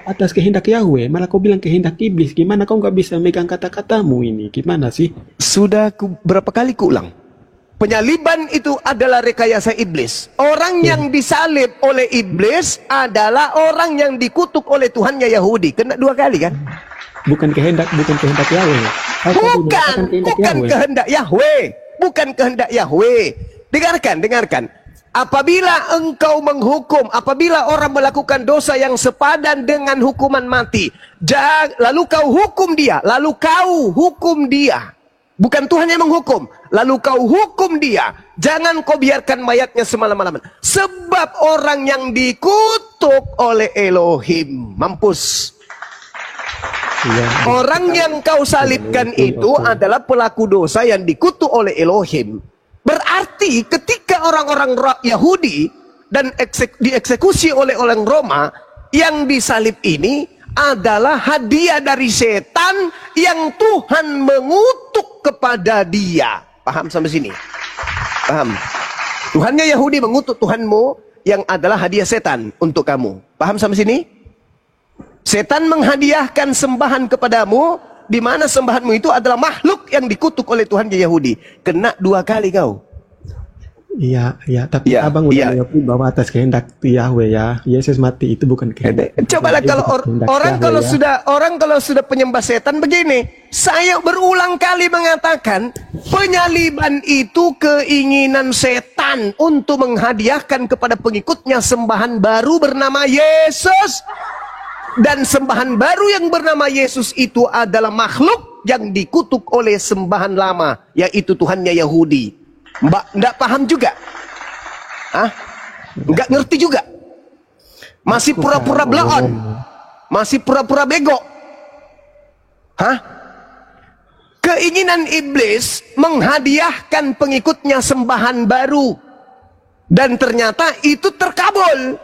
atas kehendak Yahweh, malah kau bilang kehendak iblis. Gimana kau nggak bisa megang kata-katamu ini? Gimana sih? Sudah berapa kali kuulang. Penyaliban itu adalah rekayasa iblis. Orang yang disalib oleh iblis adalah orang yang dikutuk oleh Tuhannya Yahudi. Kena 2 kali kan? Bukan kehendak Yahweh. Bukan kehendak Yahweh. Bukan kehendak Yahweh. Dengarkan. Apabila engkau menghukum, apabila orang melakukan dosa yang sepadan dengan hukuman mati, lalu kau hukum dia. Bukan Tuhan yang menghukum. Lalu kau hukum dia. Jangan kau biarkan mayatnya semalam-malaman. Sebab orang yang dikutuk oleh Elohim. Mampus. Ya. Orang yang kau salibkan itu adalah pelaku dosa yang dikutuk oleh Elohim. Berarti ketika orang-orang Yahudi dan dieksekusi oleh orang Roma, yang disalib ini adalah hadiah dari setan yang Tuhan mengutuk kepada dia. Paham sampai sini? Paham? Tuhannya Yahudi mengutuk Tuhanmu yang adalah hadiah setan untuk kamu. Paham sampai sini? Setan menghadiahkan sembahan kepadamu, di mana sembahanmu itu adalah makhluk yang dikutuk oleh Tuhannya Yahudi. Kena 2 kali kau. Iya, tapi abang udah meyakini bahwa atas kehendak Yahweh ya, Yesus mati itu bukan kehendak. Cobalah kalau orang kalau sudah penyembah setan begini, saya berulang kali mengatakan penyaliban itu keinginan setan untuk menghadiahkan kepada pengikutnya sembahan baru bernama Yesus. Dan sembahan baru yang bernama Yesus itu adalah makhluk yang dikutuk oleh sembahan lama, yaitu Tuhannya Yahudi. Mbak, enggak paham juga? Enggak ngerti juga? Masih pura-pura belaon? Masih pura-pura bego? Keinginan iblis menghadiahkan pengikutnya sembahan baru. Dan ternyata itu terkabul.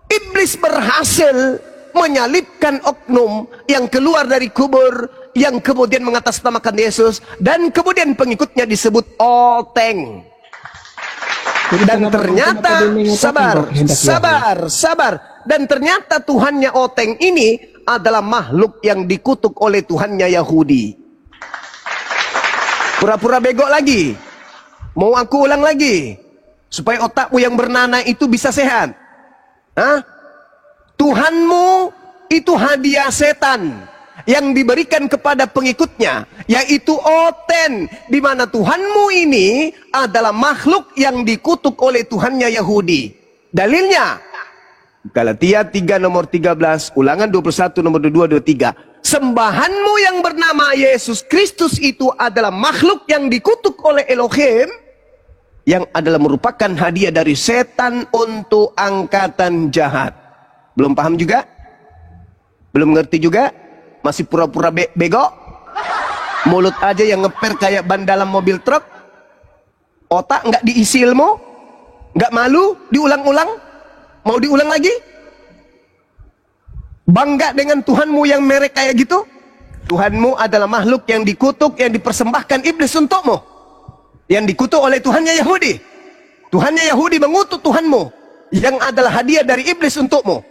Iblis berhasil menyalibkan oknum yang keluar dari kubur, yang kemudian mengatasnamakan Yesus, dan kemudian pengikutnya disebut Oteng. Dan ternyata sabar. Dan ternyata Tuhannya Oteng ini adalah makhluk yang dikutuk oleh Tuhannya Yahudi. Pura-pura bego lagi. Mau aku ulang lagi supaya otakmu yang bernanah itu bisa sehat. Tuhanmu itu hadiah setan yang diberikan kepada pengikutnya, yaitu Oten, di mana Tuhanmu ini adalah makhluk yang dikutuk oleh Tuhannya Yahudi. Dalilnya Galatia 3 nomor 13, Ulangan 21 nomor 22-23. Sembahanmu yang bernama Yesus Kristus itu adalah makhluk yang dikutuk oleh Elohim, yang adalah merupakan hadiah dari setan untuk angkatan jahat. Belum paham juga? Belum ngerti juga? Masih pura-pura bego? Mulut aja yang ngeper kayak ban dalam mobil truk? Otak nggak diisi ilmu? Nggak malu? Diulang-ulang? Mau diulang lagi? Bangga dengan Tuhanmu yang merek kayak gitu? Tuhanmu adalah makhluk yang dikutuk, yang dipersembahkan iblis untukmu, yang dikutuk oleh Tuhannya Yahudi. Tuhannya Yahudi mengutuk Tuhanmu, yang adalah hadiah dari iblis untukmu.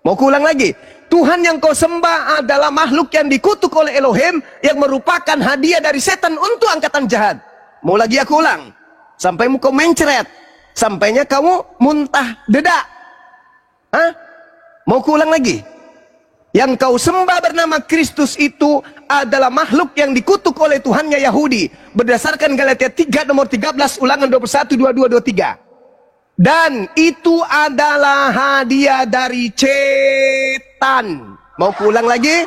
Mau kuulang lagi? Tuhan yang kau sembah adalah makhluk yang dikutuk oleh Elohim, yang merupakan hadiah dari setan untuk angkatan jahat. Mau lagi aku ulang? Sampai kau mencret, sampainya kamu muntah dedak. Mau kuulang lagi? Yang kau sembah bernama Kristus itu adalah makhluk yang dikutuk oleh Tuhannya Yahudi. Berdasarkan Galatia 3 nomor 13, Ulangan 21, 22, 23. Dan itu adalah hadiah dari setan. Mau pulang lagi?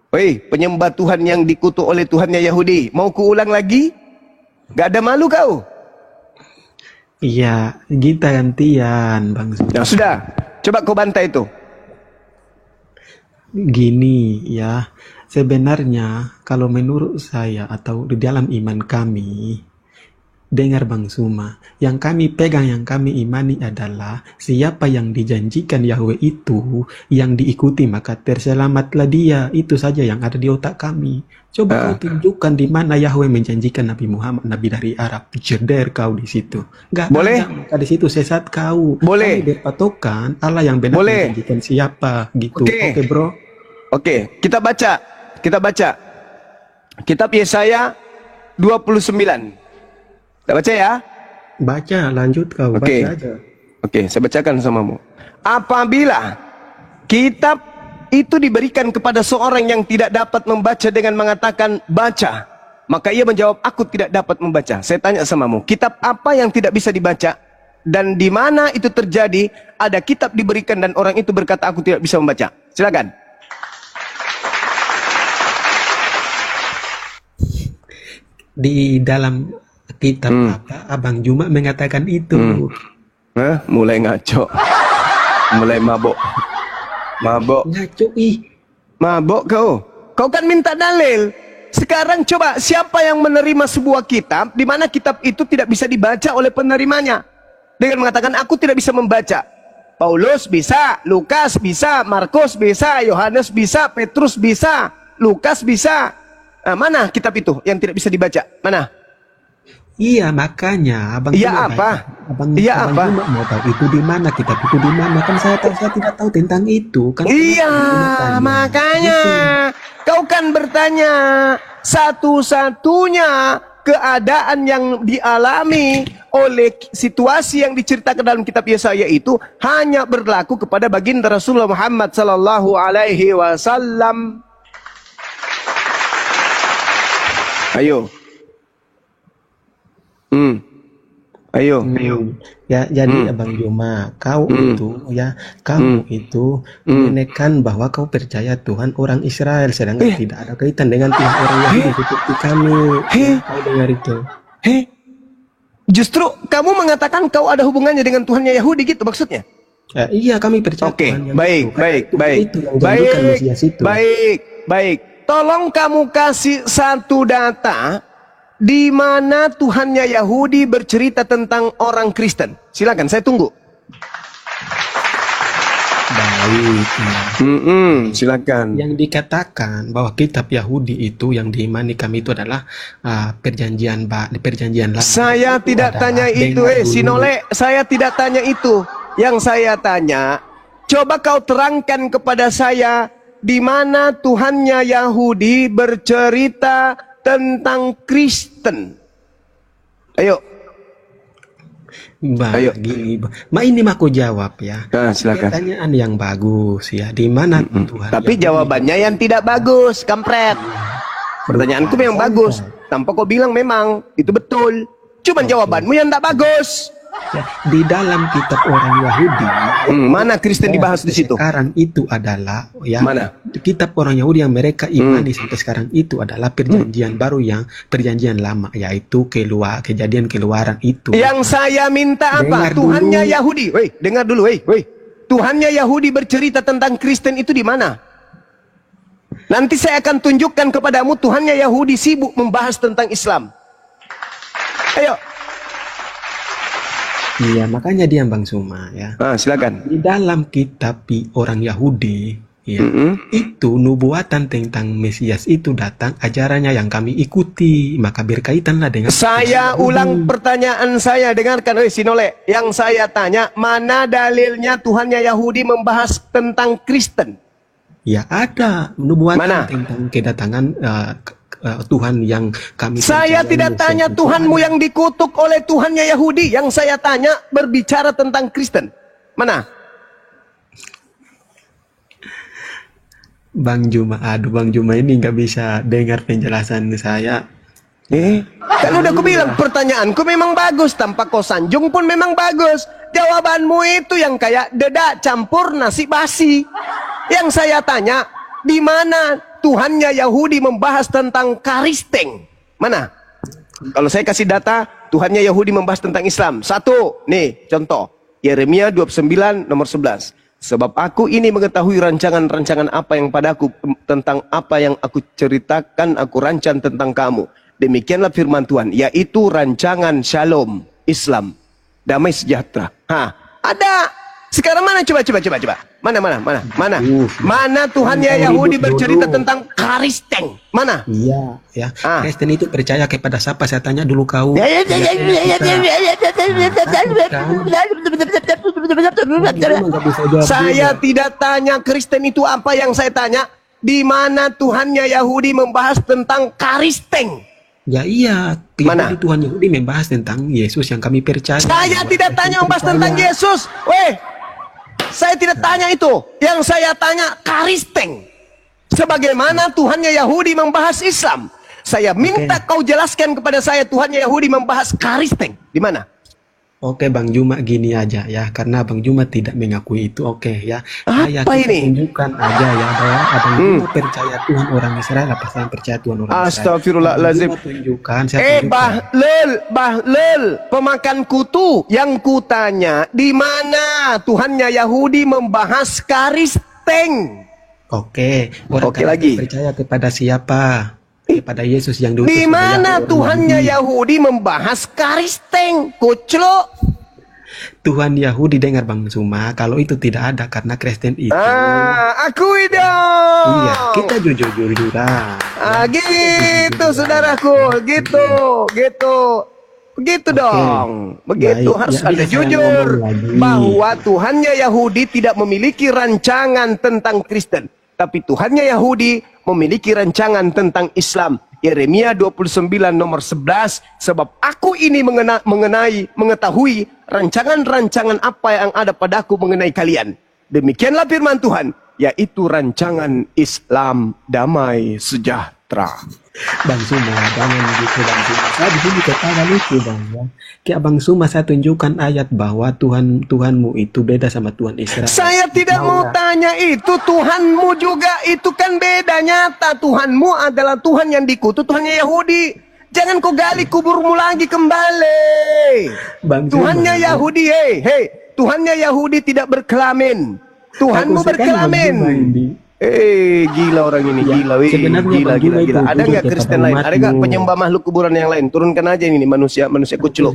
Woi, penyembah Tuhan yang dikutuk oleh Tuhannya Yahudi, mau kuulang lagi? Gak ada malu kau? Iya, kita gantian, Bang. Nah, sudah. Coba kau bantai itu. Gini ya, sebenarnya kalau menurut saya atau di dalam iman kami, dengar Bang Suma, yang kami pegang, yang kami imani adalah siapa yang dijanjikan Yahweh itu, yang diikuti maka terselamatlah dia. Itu saja yang ada di otak kami. Coba kau tunjukkan di mana Yahweh menjanjikan Nabi Muhammad, Nabi dari Arab. Jeder kau di situ. Gak Boleh? ada, maka di situ sesat kau. Boleh. Kami berpatokan Allah yang benar menjanjikan siapa gitu. Oke, bro. Oke, kita baca. Kitab Yesaya 29. Kita baca ya. Baca, lanjut kau. Baca aja. Oke, saya bacakan samamu. Apabila kitab itu diberikan kepada seorang yang tidak dapat membaca dengan mengatakan baca, maka ia menjawab, aku tidak dapat membaca. Saya tanya samamu, kitab apa yang tidak bisa dibaca? Dan di mana itu terjadi? Ada kitab diberikan dan orang itu berkata, aku tidak bisa membaca. Silakan. Di dalam kitab apa Abang Juma mengatakan itu. Mulai ngaco. Mulai mabok. Ngaco Mabok kau. Kau kan minta dalil. Sekarang coba, siapa yang menerima sebuah kitab di mana kitab itu tidak bisa dibaca oleh penerimanya dengan mengatakan aku tidak bisa membaca? Paulus bisa, Lukas bisa, Markus bisa, Yohanes bisa, Petrus bisa, Lukas bisa. Nah, mana kitab itu yang tidak bisa dibaca? Mana? Iya, makanya Abang Iya Juma apa? Abang apa? Juma mau tahu itu di mana, kitab itu di mana? Kan saya tidak tahu tentang itu. Kan iya, makanya kau kan bertanya, satu-satunya keadaan yang dialami oleh situasi yang diceritakan dalam kitab Yesaya itu hanya berlaku kepada baginda Rasulullah Muhammad sallallahu alaihi wasallam. Ayo. Ayo. Ya, jadi Abang Juma, kamu itu menekan bahwa kau percaya Tuhan orang Israel, sedangkan tidak ada kaitan dengan Tuhan orang Yahudi seperti kami. Kau dengar itu? Justru kamu mengatakan kau ada hubungannya dengan Tuhannya Yahudi gitu maksudnya? Iya, kami percaya. Oke, Tuhan yang baik. Tolong kamu kasih satu data di mana Tuhannya Yahudi bercerita tentang orang Kristen. Silakan, saya tunggu. Baik. Silakan. Yang dikatakan bahwa kitab Yahudi itu yang diimani kami itu adalah perjanjian lama. Saya tidak tanya itu, Sinole. Saya tidak tanya itu. Yang saya tanya, coba kau terangkan kepada saya di mana Tuhannya Yahudi bercerita tentang Kristen. Ayo. Ini aku jawab ya. Silakan. Pertanyaan yang bagus ya. Di mana Tuhan? Tapi Yahudi jawabannya yang tidak bagus, kampret. Pertanyaanku memang bagus. Tanpa kau bilang memang itu betul. Cuman jawabanmu yang tidak bagus. Ya, di dalam kitab orang Yahudi, mana Kristen dibahas di situ? Sekarang itu adalah mana? Kitab orang Yahudi yang mereka imani sampai sekarang itu adalah perjanjian baru, yang perjanjian lama, yaitu kejadian keluaran itu. Yang saya minta apa? Tuhannya Yahudi. Dengar dulu, Tuhannya Yahudi bercerita tentang Kristen itu di mana? Nanti saya akan tunjukkan kepadamu Tuhannya Yahudi sibuk membahas tentang Islam. Ayo. Iya, makanya dia Bang Suma ya. Silakan. Di dalam kitab orang Yahudi ya, itu nubuatan tentang Mesias itu datang, ajarannya yang kami ikuti, maka berkaitanlah dengan. Saya ulang pertanyaan saya, dengarkan Sinole. Yang saya tanya, mana dalilnya Tuhannya Yahudi membahas tentang Kristen? Ya ada nubuatan tentang kedatangan Tuhan yang kami. Saya tidak tanya Tuhanmu yang dikutuk oleh Tuhannya Yahudi. Yang saya tanya berbicara tentang Kristen. Mana? Bang Juma ini nggak bisa dengar penjelasan saya. Kan udah aku bilang pertanyaanku memang bagus, tanpa kau sanjung pun memang bagus. Jawabanmu itu yang kayak dedak campur nasi basi. Yang saya tanya, di mana Tuhannya Yahudi membahas tentang Karisteng? Mana? Kalau saya kasih data, Tuhannya Yahudi membahas tentang Islam. Satu, nih contoh. Yeremia 29 nomor 11. Sebab aku ini mengetahui rancangan-rancangan apa yang padaku, tentang apa yang aku ceritakan, aku rancang tentang kamu. Demikianlah firman Tuhan, yaitu rancangan shalom Islam, damai sejahtera. Ada. Sekarang mana coba. Mana Tuhannya Yahudi bercerita tentang Karisteng? Mana? Iya, ya. Kristen itu percaya kepada siapa? Saya tanya dulu kau. Saya tidak tanya Kristen itu apa, yang saya tanya, di mana Tuhannya Yahudi membahas tentang Karisteng? Ya iya, mana Tuhan Yahudi membahas tentang Yesus yang kami percaya. Saya tidak tanya membahas tentang Yesus. Saya tidak tanya itu. Yang saya tanya Karisteng. Sebagaimana Tuhannya Yahudi membahas Islam. Saya minta kau jelaskan kepada saya Tuhannya Yahudi membahas Karisteng. Di mana? Oke Bang Juma, gini aja ya, karena Bang Juma tidak mengakui itu, ya. Apa ini? Tunjukkan aja ya bahwa Abang Juma percaya Tuhan orang Israel, apa saya percaya Tuhan orang Israel. Astagfirullahaladzim. Bahlul, pemakan kutu, yang kutanya di mana Tuhannya Yahudi membahas Karisteng? Oke lagi. Percaya kepada siapa? Kepada Yesus yang diutus. Di mana Tuhannya Yahudi membahas Karisteng? Kuclo. Tuhan Yahudi, dengar Bang Suma, kalau itu tidak ada karena Kristen itu. Akui dong. Iya, kita jujur-jujuran. Gitu saudaraku, begitu dong. Begitu harus ada jujur bahwa Tuhannya Yahudi tidak memiliki rancangan tentang Kristen, tapi Tuhannya Yahudi memiliki rancangan tentang Islam. Yeremia 29 nomor 11, sebab aku ini mengetahui rancangan-rancangan apa yang ada padaku mengenai kalian. Demikianlah firman Tuhan, yaitu rancangan Islam, damai sejahtera. Bang Suma, jangan gitu Bang Suma. Saya di sini ketawa lucu Bang ya. Kayak Bang Suma saya tunjukkan ayat bahwa Tuhanmu itu beda sama Tuhan Israel. Saya tidak mau tanya itu, Tuhanmu juga itu kan beda nyata. Tuhanmu adalah Tuhan yang dikutuk, Tuhannya Yahudi. Jangan kau gali kuburmu lagi kembali. Bang Tuhannya Suma, Yahudi, Tuhannya Yahudi tidak berkelamin. Tuhanmu berkelamin. Gila orang ini, gila. Ada nggak Kristen lain? Ada nggak penyembah makhluk kuburan yang lain? Turunkan aja ini manusia kucluk.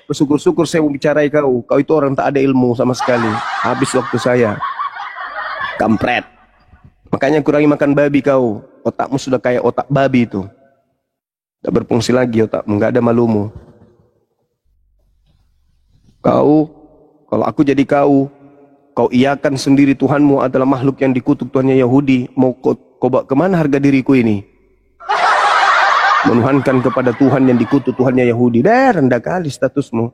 Bersyukur-syukur saya mau bicarai kau. Kau itu orang tak ada ilmu sama sekali. Habis waktu saya. Kampret. Makanya kurangi makan babi kau. Otakmu sudah kayak otak babi itu. Tak berfungsi lagi otakmu, nggak ada malumu. Kalau aku jadi kau iakan sendiri Tuhanmu adalah makhluk yang dikutuk Tuhannya Yahudi. Mau kau bawa kemana harga diriku ini? Menuhankan kepada Tuhan yang dikutuk Tuhannya Yahudi. Rendah kali statusmu.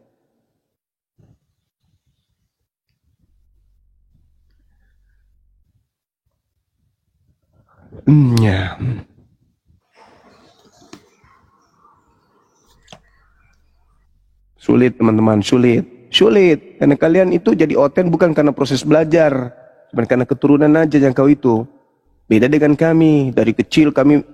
Sulit teman-teman, sulit. Karena kalian itu jadi oten bukan karena proses belajar, cuma karena keturunan aja yang kau itu. Beda dengan kami, dari kecil kami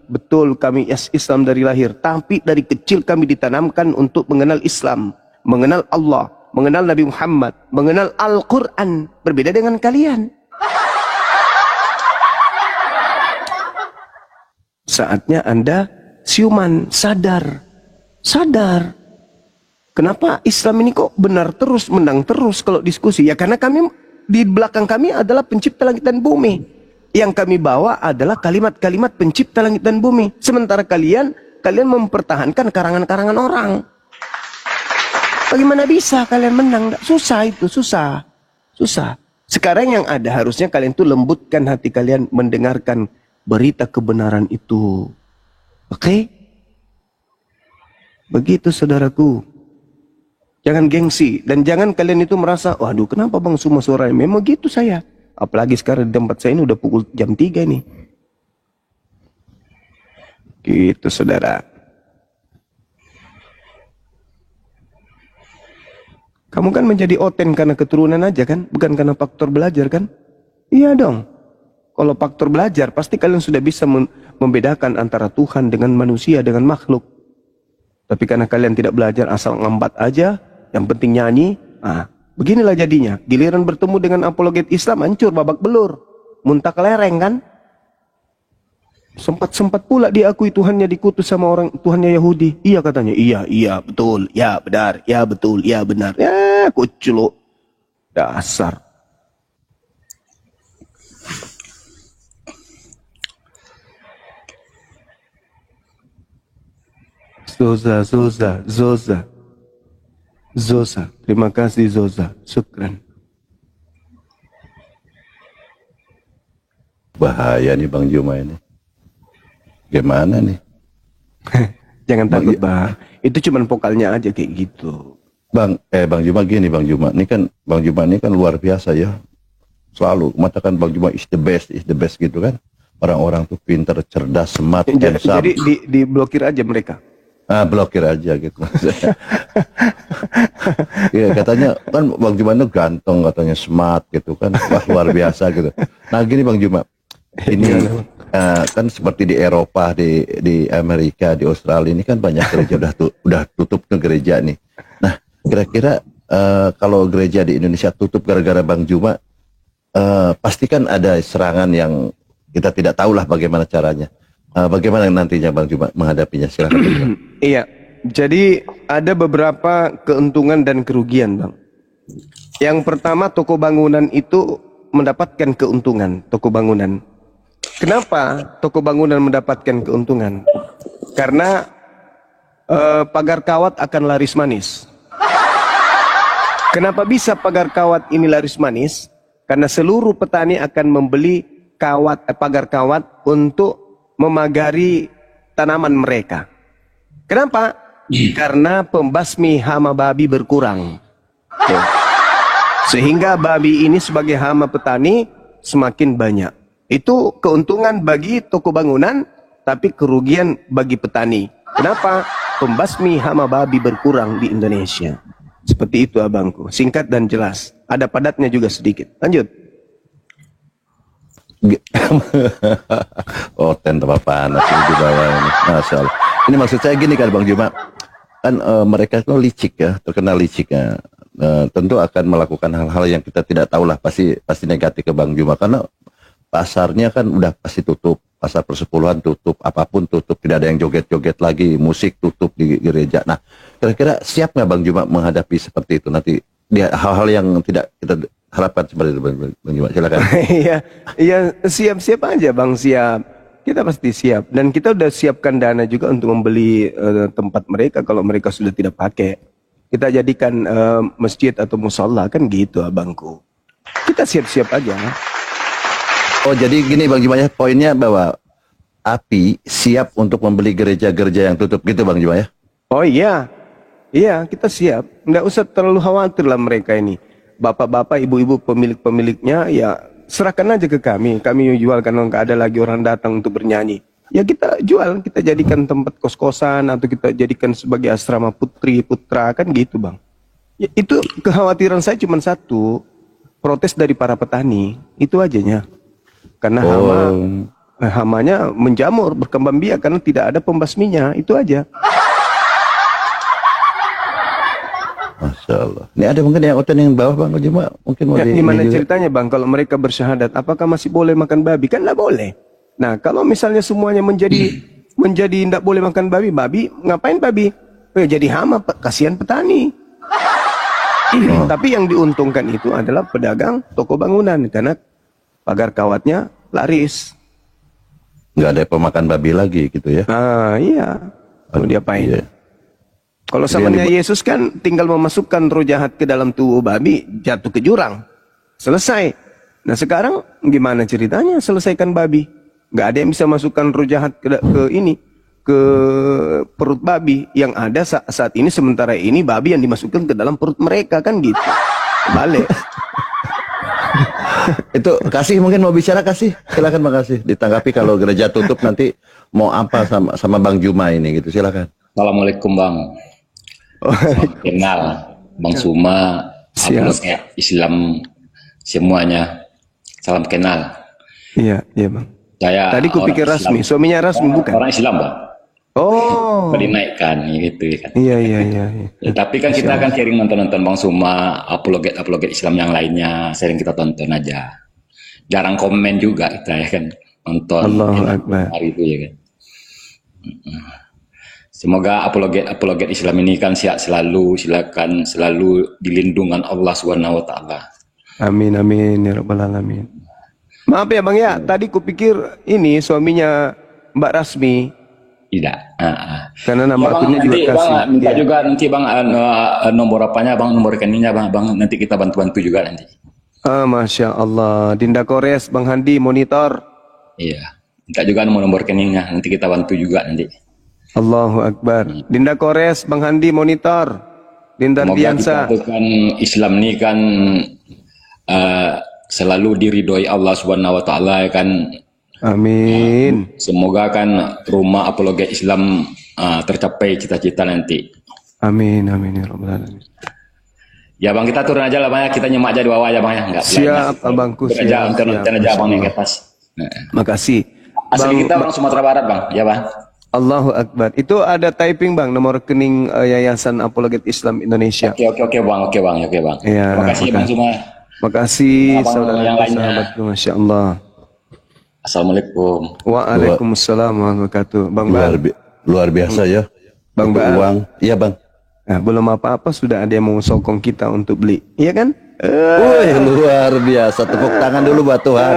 Islam dari lahir, tapi dari kecil kami ditanamkan untuk mengenal Islam, mengenal Allah, mengenal Nabi Muhammad, mengenal Al-Quran. Berbeda dengan kalian. Saatnya Anda siuman, sadar. Kenapa Islam ini kok benar terus, menang terus kalau diskusi? Ya karena di belakang kami adalah pencipta langit dan bumi. Yang kami bawa adalah kalimat-kalimat pencipta langit dan bumi. Sementara kalian mempertahankan karangan-karangan orang. Bagaimana bisa kalian menang? Susah itu, susah. Sekarang yang ada harusnya kalian tuh lembutkan hati kalian mendengarkan berita kebenaran itu. Oke? Begitu saudaraku. Jangan gengsi dan jangan kalian itu merasa, waduh kenapa Bang Suma suaranya memang gitu saya. Apalagi sekarang di tempat saya ini udah pukul jam 3 nih. Gitu saudara. Kamu kan menjadi oten karena keturunan aja kan, bukan karena faktor belajar kan? Iya dong. Kalau faktor belajar pasti kalian sudah bisa membedakan antara Tuhan dengan manusia dengan makhluk. Tapi karena kalian tidak belajar asal ngambat aja, yang penting nyanyi, beginilah jadinya. Giliran bertemu dengan apologet Islam, hancur babak belur. Muntah kelereng kan? Sempat pula diakui Tuhannya dikutus sama orang Tuhannya Yahudi. Iya katanya. Iya betul. Ya benar. Ya betul. Ya benar. Ya kuculuk. Dasar. Zoza. Terima kasih Zoza. Syukran. Bahaya nih Bang Juma ini. Gimana nih? Jangan takut, Bang. Itu cuman vokalnya aja kayak gitu. Bang Juma gini Bang Juma. Bang Juma ini kan luar biasa ya. Selalu mengatakan Bang Juma is the best gitu kan. Orang-orang tuh pintar, cerdas, smart, jadi diblokir aja mereka. Blokir aja gitu. Iya katanya kan Bang Juma itu ganteng, katanya smart gitu kan. Wah luar biasa gitu. Nah gini Bang Juma. Ini kan seperti di Eropa, di Amerika, di Australia ini kan banyak gereja udah tutup tuh gereja nih. Nah kira-kira kalau gereja di Indonesia tutup gara-gara Bang Juma, pasti kan ada serangan yang kita tidak tahu lah bagaimana caranya. Bagaimana nantinya Bang Juma menghadapinya? Silakan. Iya, jadi ada beberapa keuntungan dan kerugian, Bang. Yang pertama, toko bangunan itu mendapatkan keuntungan, toko bangunan. Kenapa toko bangunan mendapatkan keuntungan? Karena pagar kawat akan laris manis. Kenapa bisa pagar kawat ini laris manis? Karena seluruh petani akan membeli pagar kawat untuk memagari tanaman mereka. Kenapa? Karena pembasmi hama babi berkurang. Tuh. Sehingga babi ini sebagai hama petani semakin banyak. Itu keuntungan bagi toko bangunan, tapi kerugian bagi petani. Kenapa? Pembasmi hama babi berkurang di Indonesia. Seperti itu abangku. Singkat dan jelas. Ada padatnya juga sedikit. Lanjut. Tambah panas di bawah ini. Masya Allah. Ini maksud saya gini kan Bang Juma, kan mereka itu licik ya, terkenal licik ya. Tentu akan melakukan hal-hal yang kita tidak tahu lah, pasti negatif ke Bang Juma, karena pasarnya kan udah pasti tutup, pasar persepuluhan tutup, apapun tutup, tidak ada yang joget-joget lagi, musik tutup di gereja. Nah, kira-kira siap nggak Bang Juma menghadapi seperti itu nanti? Dia hal-hal yang tidak kita harapkan seperti itu Bang Juma, silakan. Iya, siap-siap aja Bang, siap. Kita pasti siap, dan kita udah siapkan dana juga untuk membeli tempat mereka kalau mereka sudah tidak pakai. Kita jadikan masjid atau musalla, kan gitu abangku. Kita siap-siap aja. Oh jadi gini Bang Juma ya, poinnya bahwa API siap untuk membeli gereja-gereja yang tutup gitu Bang Juma ya? Oh iya, kita siap. Nggak usah terlalu khawatir lah mereka ini. Bapak-bapak, ibu-ibu pemilik-pemiliknya ya serahkan aja ke kami. Kami jual kalau nggak ada lagi orang datang untuk bernyanyi. Ya kita jual, kita jadikan tempat kos-kosan atau kita jadikan sebagai asrama putri, putra, kan gitu Bang. Ya, itu kekhawatiran saya cuma satu, protes dari para petani, itu ajanya. Karena hamanya menjamur, berkembang biak karena tidak ada pembasminya, itu aja. Masya Allah. Ini ada mungkin yang oten yang bawah Bang Juma, mungkin mau ya, gimana ceritanya Bang, kalau mereka bersyahadat, apakah masih boleh makan babi? Kan nggak boleh. Nah, kalau misalnya semuanya menjadi tidak boleh makan babi, ngapain babi? Jadi hama, kasihan petani. Tapi yang diuntungkan itu adalah pedagang toko bangunan, karena pagar kawatnya laris. Nggak ada pemakan babi lagi gitu ya? Iya. Mau diapain? Iya. Kalau zamannya Yesus kan tinggal memasukkan roh jahat ke dalam tubuh babi, jatuh ke jurang. Selesai. Nah sekarang gimana ceritanya selesaikan babi? Nggak ada yang bisa masukkan roh jahat ke perut babi. Yang ada saat ini, sementara ini babi yang dimasukkan ke dalam perut mereka, kan gitu. Balik. Itu kasih mungkin mau bicara, kasih silakan Bang, kasih ditanggapi kalau gereja tutup nanti mau apa sama Bang Juma ini gitu, silakan. Assalamualaikum Bang. Salam kenal Bang Suma, Islam semuanya. Salam kenal. Iya Bang. Saya tadi kupikir Rasmi, suaminya Rasmi bukan? Orang Islam Bang. Oh. Dinaikkan gitu kan. Iya. Ya, tapi kan kita kan sering nonton Bang Suma, apologet Islam yang lainnya, sering kita tonton aja. Jarang komen juga kita ya kan. nonton Allahu Akbar. hari itu ya kan. Semoga apologet Islam ini kan sehat selalu, silakan selalu dilindungan Allah Subhanahu wa taala. Amin amin ya rabbal alamin. Maaf ya Bang ya, tadi kupikir ini suaminya Mbak Rasmi. Tidak. Karena nama Ya, bang, akunnya juga nanti kasih. bang minta Iya. juga nanti bang nomor apanya bang, nomor rekeningnya bang, nanti kita bantu juga nanti. Masya Allah. Dinda Kores, Bang Handi monitor. Iya. Minta juga nomor rekeningnya, nanti kita bantu juga nanti. Allahu Akbar. Dinda Kores, Bang Handi monitor. Dinda Semoga Diansa. kita itu kan Islam ini kan selalu diridhoi Allah Subhanahu wa taala ya kan. Amin. Semoga kan rumah apologet Islam tercapai cita-cita nanti. Amin amin ya rabbal alamin. Ya bang, kita turun aja lah bang ya, kita nyemak aja di bawah ya bang ya. Enggak Siap abangku, turun aja, siap, turun siap, aja bang yang ke insyaallah. atas. Nah. Makasih. Asli kita bang Sumatera Barat bang, ya bang. Allahu Akbar. Itu ada typing Bang nomor rekening Yayasan Apologet Islam Indonesia. Oke bang, oke bang. Iya, Terima kasih bang semua. Makasih Abang saudara yang lainnya. sahabatku, Masya Allah. Assalamualaikum. Waalaikumsalam warahmatullahi wabarakatuh. Bang Bang. Luar biasa ya. Bang Untuk Bang. uang. Iya bang. Nah, belum apa-apa sudah ada yang mau sokong kita untuk beli. Iya kan? Wih, luar biasa. Tepuk tangan dulu buat Tuhan.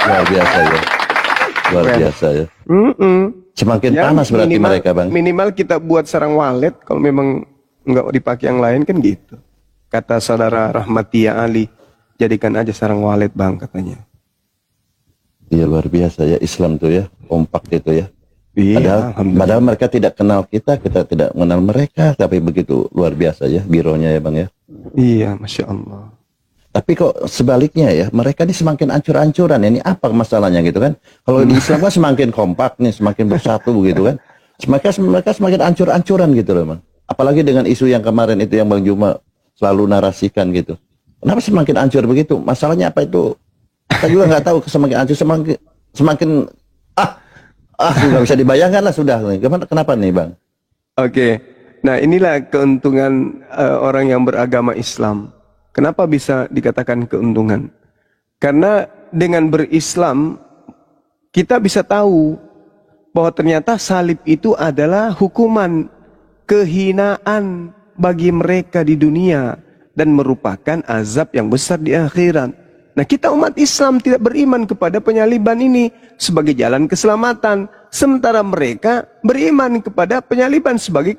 Luar biasa ya. Luar biasa ya. Semakin Ya, panas berarti minimal- mereka bang. Minimal kita buat sarang walet kalau memang nggak dipakai yang lain kan gitu. Kata saudara Rahmatia Ali, jadikan aja sarang walet Bang katanya. Iya luar biasa ya Islam tuh ya. Kompak itu ya. Iya, Padahal mereka tidak kenal kita tidak mengenal mereka. Tapi begitu luar biasa ya bironya ya bang ya. Iya, Masya Allah. Tapi kok sebaliknya ya, mereka ini semakin ancur-ancuran. Ini apa masalahnya gitu kan? Kalau di Islam kan semakin kompak nih, semakin bersatu begitu kan? Mereka semakin ancur-ancuran gitu loh, Bang. Apalagi dengan isu yang kemarin itu yang Bang Juma selalu narasikan gitu. Kenapa semakin ancur begitu? Masalahnya apa itu? Kita juga nggak tahu semakin ancur, semakin sudah bisa dibayangkan lah sudah. Kenapa nih, Bang? Oke. Nah, inilah keuntungan orang yang beragama Islam. Kenapa bisa dikatakan keuntungan? Karena dengan berislam kita bisa tahu bahwa ternyata salib itu adalah hukuman kehinaan bagi mereka di dunia dan merupakan azab yang besar di akhirat. Nah, kita umat Islam tidak beriman kepada penyaliban ini sebagai jalan keselamatan, sementara mereka beriman kepada penyaliban sebagai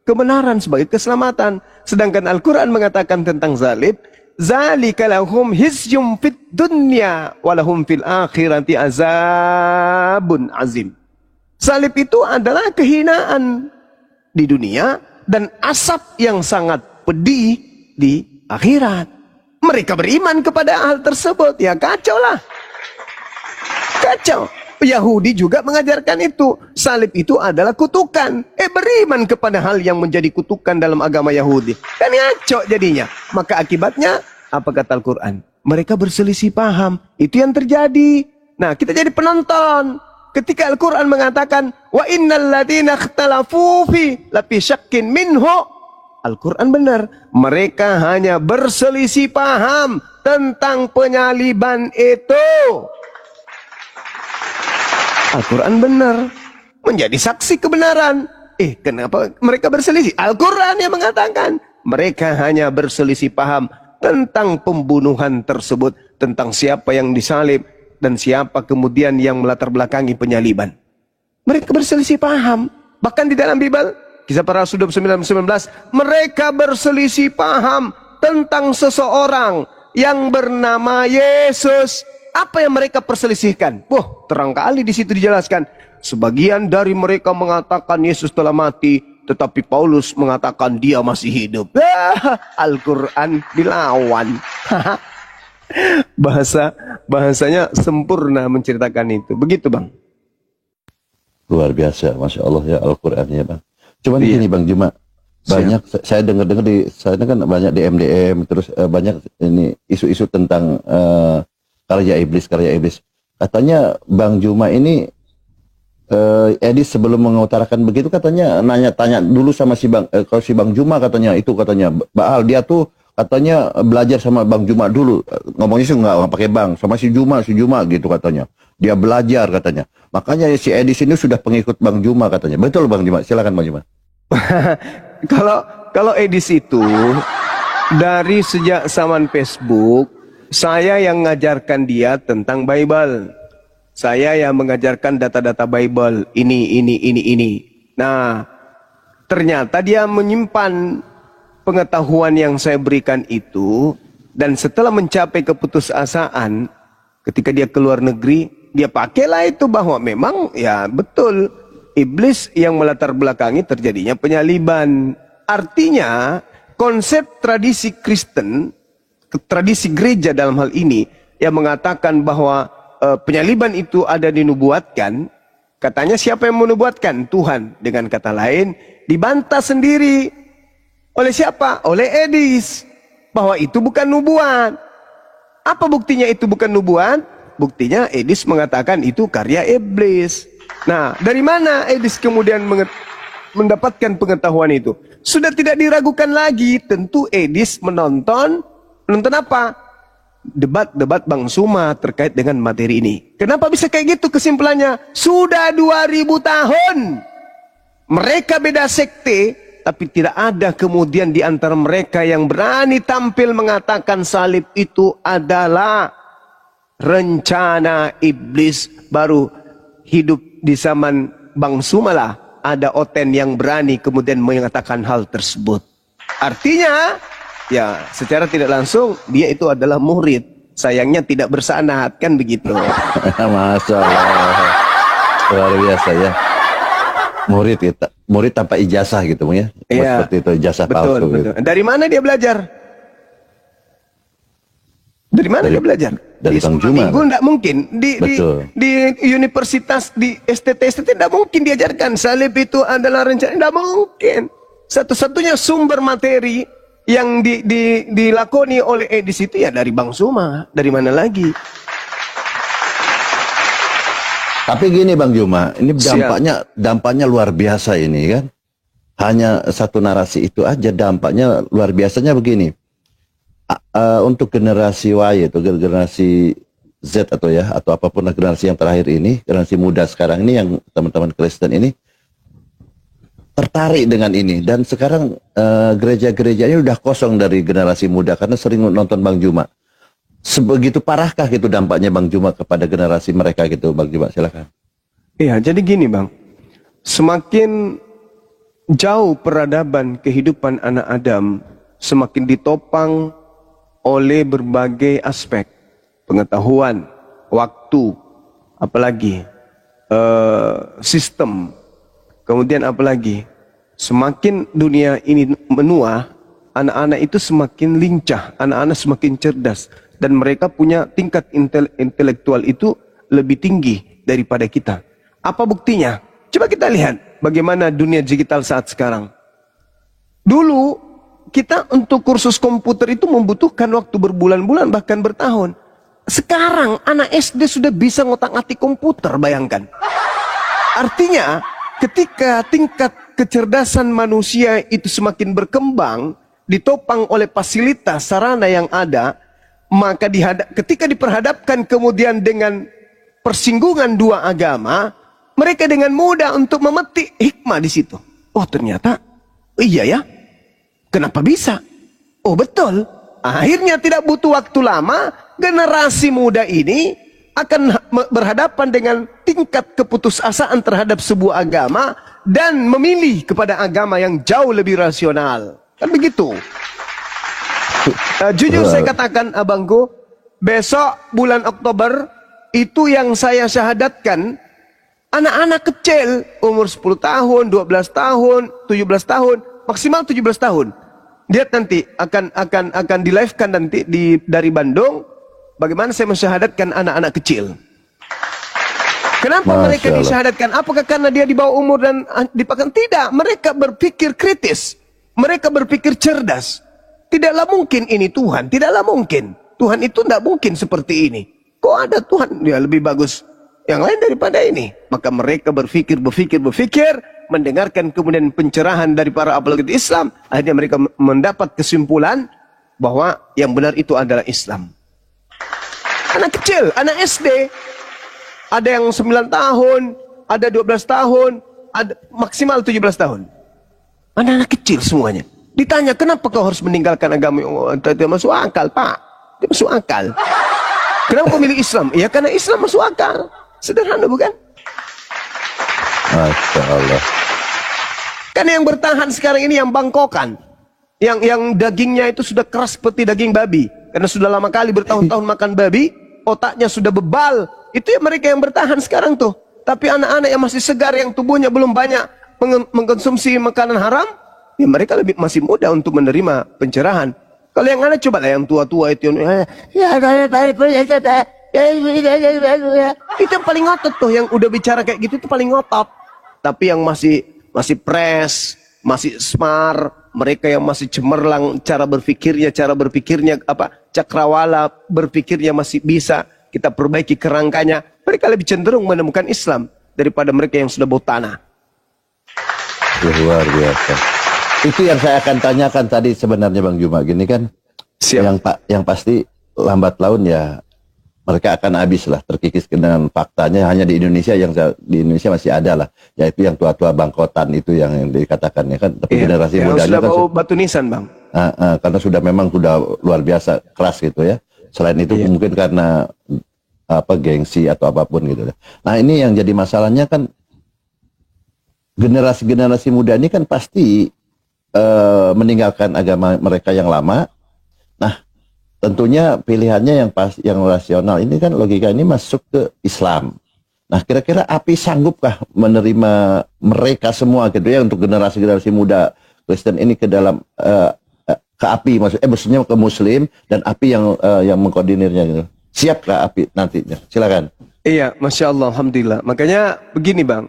kebenaran, sebagai keselamatan. Sedangkan Al-Quran mengatakan tentang salib, zalika lahum hizyum fid dunya walahum fil akhirati azabun azim. Salib itu adalah kehinaan di dunia dan asap yang sangat pedih di akhirat. Mereka beriman kepada hal tersebut, ya kacau lah. Kacau. Yahudi juga mengajarkan itu. Salib itu adalah kutukan. Beriman kepada hal yang menjadi kutukan dalam agama Yahudi. Kan ngaco jadinya. Maka akibatnya, apa kata Al-Quran? Mereka berselisih paham. Itu yang terjadi. Nah, kita jadi penonton. Ketika Al-Quran mengatakan, wa innal ladina ikhtalafu fi lafi syakkin minhu. Al-Quran benar. Mereka hanya berselisih paham tentang penyaliban itu. Al-Quran benar, menjadi saksi kebenaran. Kenapa mereka berselisih? Al-Quran yang mengatakan mereka hanya berselisih paham tentang pembunuhan tersebut, tentang siapa yang disalib dan siapa kemudian yang melatar belakangi penyaliban. Mereka berselisih paham. Bahkan di dalam Bible, Kisah Para Rasul 29:19, mereka berselisih paham tentang seseorang yang bernama Yesus. Apa yang mereka perselisihkan? Terang kali di situ dijelaskan. Sebagian dari mereka mengatakan Yesus telah mati, tetapi Paulus mengatakan dia masih hidup. Al-Quran dilawan. Bahasanya sempurna menceritakan itu. Begitu, Bang. Luar biasa, Masya Allah ya Al-Quran ya Bang. Cuman gini Bang Juma, banyak saya dengar-dengar di sana kan banyak di MDM, terus banyak ini isu-isu tentang karya iblis. Katanya Bang Juma ini Edis sebelum mengutarakan begitu katanya tanya dulu sama si Bang Juma katanya Baal dia tuh katanya belajar sama Bang Juma dulu. Ngomongnya sih nggak pakai Bang, sama si Juma gitu katanya. Dia belajar katanya. Makanya si Edis ini sudah pengikut Bang Juma katanya. Betul Bang Juma? Silakan Bang Juma. Kalau Edis itu dari sejak zaman Facebook, saya yang mengajarkan dia tentang Bible. Saya yang mengajarkan data-data Bible. Ini. Nah, ternyata dia menyimpan pengetahuan yang saya berikan itu, dan setelah mencapai keputusasaan ketika dia keluar negeri, dia pakailah itu bahwa memang ya betul iblis yang melatar belakangi terjadinya penyaliban. Artinya konsep tradisi Kristen, tradisi gereja dalam hal ini yang mengatakan bahwa penyaliban itu ada dinubuatkan. Katanya siapa yang menubuatkan? Tuhan. Dengan kata lain, dibantah sendiri. Oleh siapa? Oleh Edis. Bahwa itu bukan nubuat. Apa buktinya itu bukan nubuat? Buktinya Edis mengatakan itu karya iblis. Nah, dari mana Edis kemudian mendapatkan pengetahuan itu? Sudah tidak diragukan lagi. Tentu Edis menonton apa? Debat-debat Bang Suma terkait dengan materi ini. Kenapa bisa kayak gitu kesimpulannya? Sudah 2000 tahun. Mereka beda sekte, tapi tidak ada kemudian di antara mereka yang berani tampil mengatakan salib itu adalah rencana iblis. Baru hidup di zaman Bang Suma lah ada Oten yang berani kemudian mengatakan hal tersebut. Artinya, ya secara tidak langsung dia itu adalah murid. Sayangnya tidak bersanad, kan begitu. Masya Allah. Luar biasa ya. Murid tanpa ijazah gitu ya. Iya, seperti itu, ijazah betul, palsu. betul. Gitu. Dari mana dia belajar? Dari mana dia belajar? Dari Di Bang sekolah Juma. minggu enggak mungkin. Betul. Di universitas, di STT enggak mungkin diajarkan salib itu adalah rencana. Enggak mungkin. Satu-satunya sumber materi yang dilakoni oleh Edis itu ya dari Bang Suma. Dari mana lagi? Tapi gini Bang Juma, ini dampaknya luar biasa ini kan. Hanya satu narasi itu aja dampaknya luar biasanya begini. Untuk generasi Y itu generasi Z atau apapun generasi yang terakhir ini, generasi muda sekarang ini yang teman-teman Kristen ini tertarik dengan ini, dan sekarang gereja-gerejanya udah kosong dari generasi muda karena sering nonton Bang Juma. Sebegitu parahkah gitu dampaknya Bang Juma kepada generasi mereka gitu, Bang Juma, silakan. Iya, jadi gini Bang, semakin jauh peradaban kehidupan anak Adam, semakin ditopang oleh berbagai aspek, pengetahuan, waktu, apalagi sistem, kemudian apalagi, semakin dunia ini menua, anak-anak itu semakin lincah, anak-anak semakin cerdas, dan mereka punya tingkat intelektual itu lebih tinggi daripada kita. Apa buktinya? Coba kita lihat bagaimana dunia digital saat sekarang. Dulu kita untuk kursus komputer itu membutuhkan waktu berbulan-bulan bahkan bertahun. Sekarang anak SD sudah bisa ngotak-ngatik komputer, bayangkan. Artinya ketika tingkat kecerdasan manusia itu semakin berkembang, ditopang oleh fasilitas sarana yang ada, maka ketika diperhadapkan kemudian dengan persinggungan dua agama, mereka dengan mudah untuk memetik hikmah di situ. Oh ternyata, iya ya, kenapa bisa? Oh betul, akhirnya tidak butuh waktu lama, generasi muda ini akan berhadapan dengan tingkat keputusasaan terhadap sebuah agama dan memilih kepada agama yang jauh lebih rasional. Kan begitu. Jujur saya katakan abangku, besok bulan Oktober itu yang saya syahadatkan anak-anak kecil umur 10 tahun, 12 tahun, 17 tahun, maksimal 17 tahun. Lihat nanti akan di live-kan nanti dari Bandung bagaimana saya mensyahadatkan anak-anak kecil. Kenapa mereka disyahadatkan? Apakah karena dia di bawah umur dan dipakai? Tidak, mereka berpikir kritis. Mereka berpikir cerdas. Tidaklah mungkin ini Tuhan, tidaklah mungkin. Tuhan itu tidak mungkin seperti ini. Kok ada Tuhan? Dia lebih bagus yang lain daripada ini. Maka mereka berpikir, mendengarkan kemudian pencerahan dari para apologet Islam. Akhirnya mereka mendapat kesimpulan bahwa yang benar itu adalah Islam. Anak kecil, anak SD, ada yang 9 tahun, ada 12 tahun, ada maksimal 17 tahun. Anak-anak kecil semuanya. Ditanya, kenapa kau harus meninggalkan agama? Oh, tidak masuk akal, Pak. Tidak masuk akal. Kenapa kau milih Islam? Ya karena Islam masuk akal. Sederhana bukan? Masya Allah. Karena yang bertahan sekarang ini yang bangkokan. Yang dagingnya itu sudah keras seperti daging babi. Karena sudah lama kali bertahun-tahun makan babi, otaknya sudah bebal. Itu ya mereka yang bertahan sekarang tuh. Tapi anak-anak yang masih segar, yang tubuhnya belum banyak mengkonsumsi makanan haram, ya mereka masih muda untuk menerima pencerahan. Kalau yang anak coba lah yang tua-tua itu, itu yang paling ngotot tuh, yang udah bicara kayak gitu itu paling ngotot. Tapi yang masih fresh, masih smart, mereka yang masih cemerlang cara berpikirnya cakrawala berpikirnya masih bisa kita perbaiki kerangkanya, mereka lebih cenderung menemukan Islam daripada mereka yang sudah bau tanah. Luar biasa. Itu yang saya akan tanyakan tadi sebenarnya Bang Juma, gini kan. Siap. Yang pasti lambat laun ya mereka akan habis lah, terkikis dengan faktanya. Hanya di Indonesia masih ada lah, yaitu yang tua-tua bangkotan itu yang dikatakan ya kan. Tapi generasi mudanya sudah kan bau batu nisan, Bang. Karena sudah memang sudah luar biasa keras gitu ya. Selain itu mungkin karena gengsi atau apapun gitu. Nah ini yang jadi masalahnya kan, generasi muda ini kan pasti meninggalkan agama mereka yang lama. Nah tentunya pilihannya yang rasional ini kan, logika ini masuk ke Islam. Nah kira-kira API sanggupkah menerima mereka semua gitu ya, untuk generasi muda Kristen ini ke dalam ke API, maksudnya ke Muslim, dan API yang mengkoordinirnya gitu. Siapkah API nantinya? Silakan. Iya, Masya Allah, Alhamdulillah. Makanya begini Bang,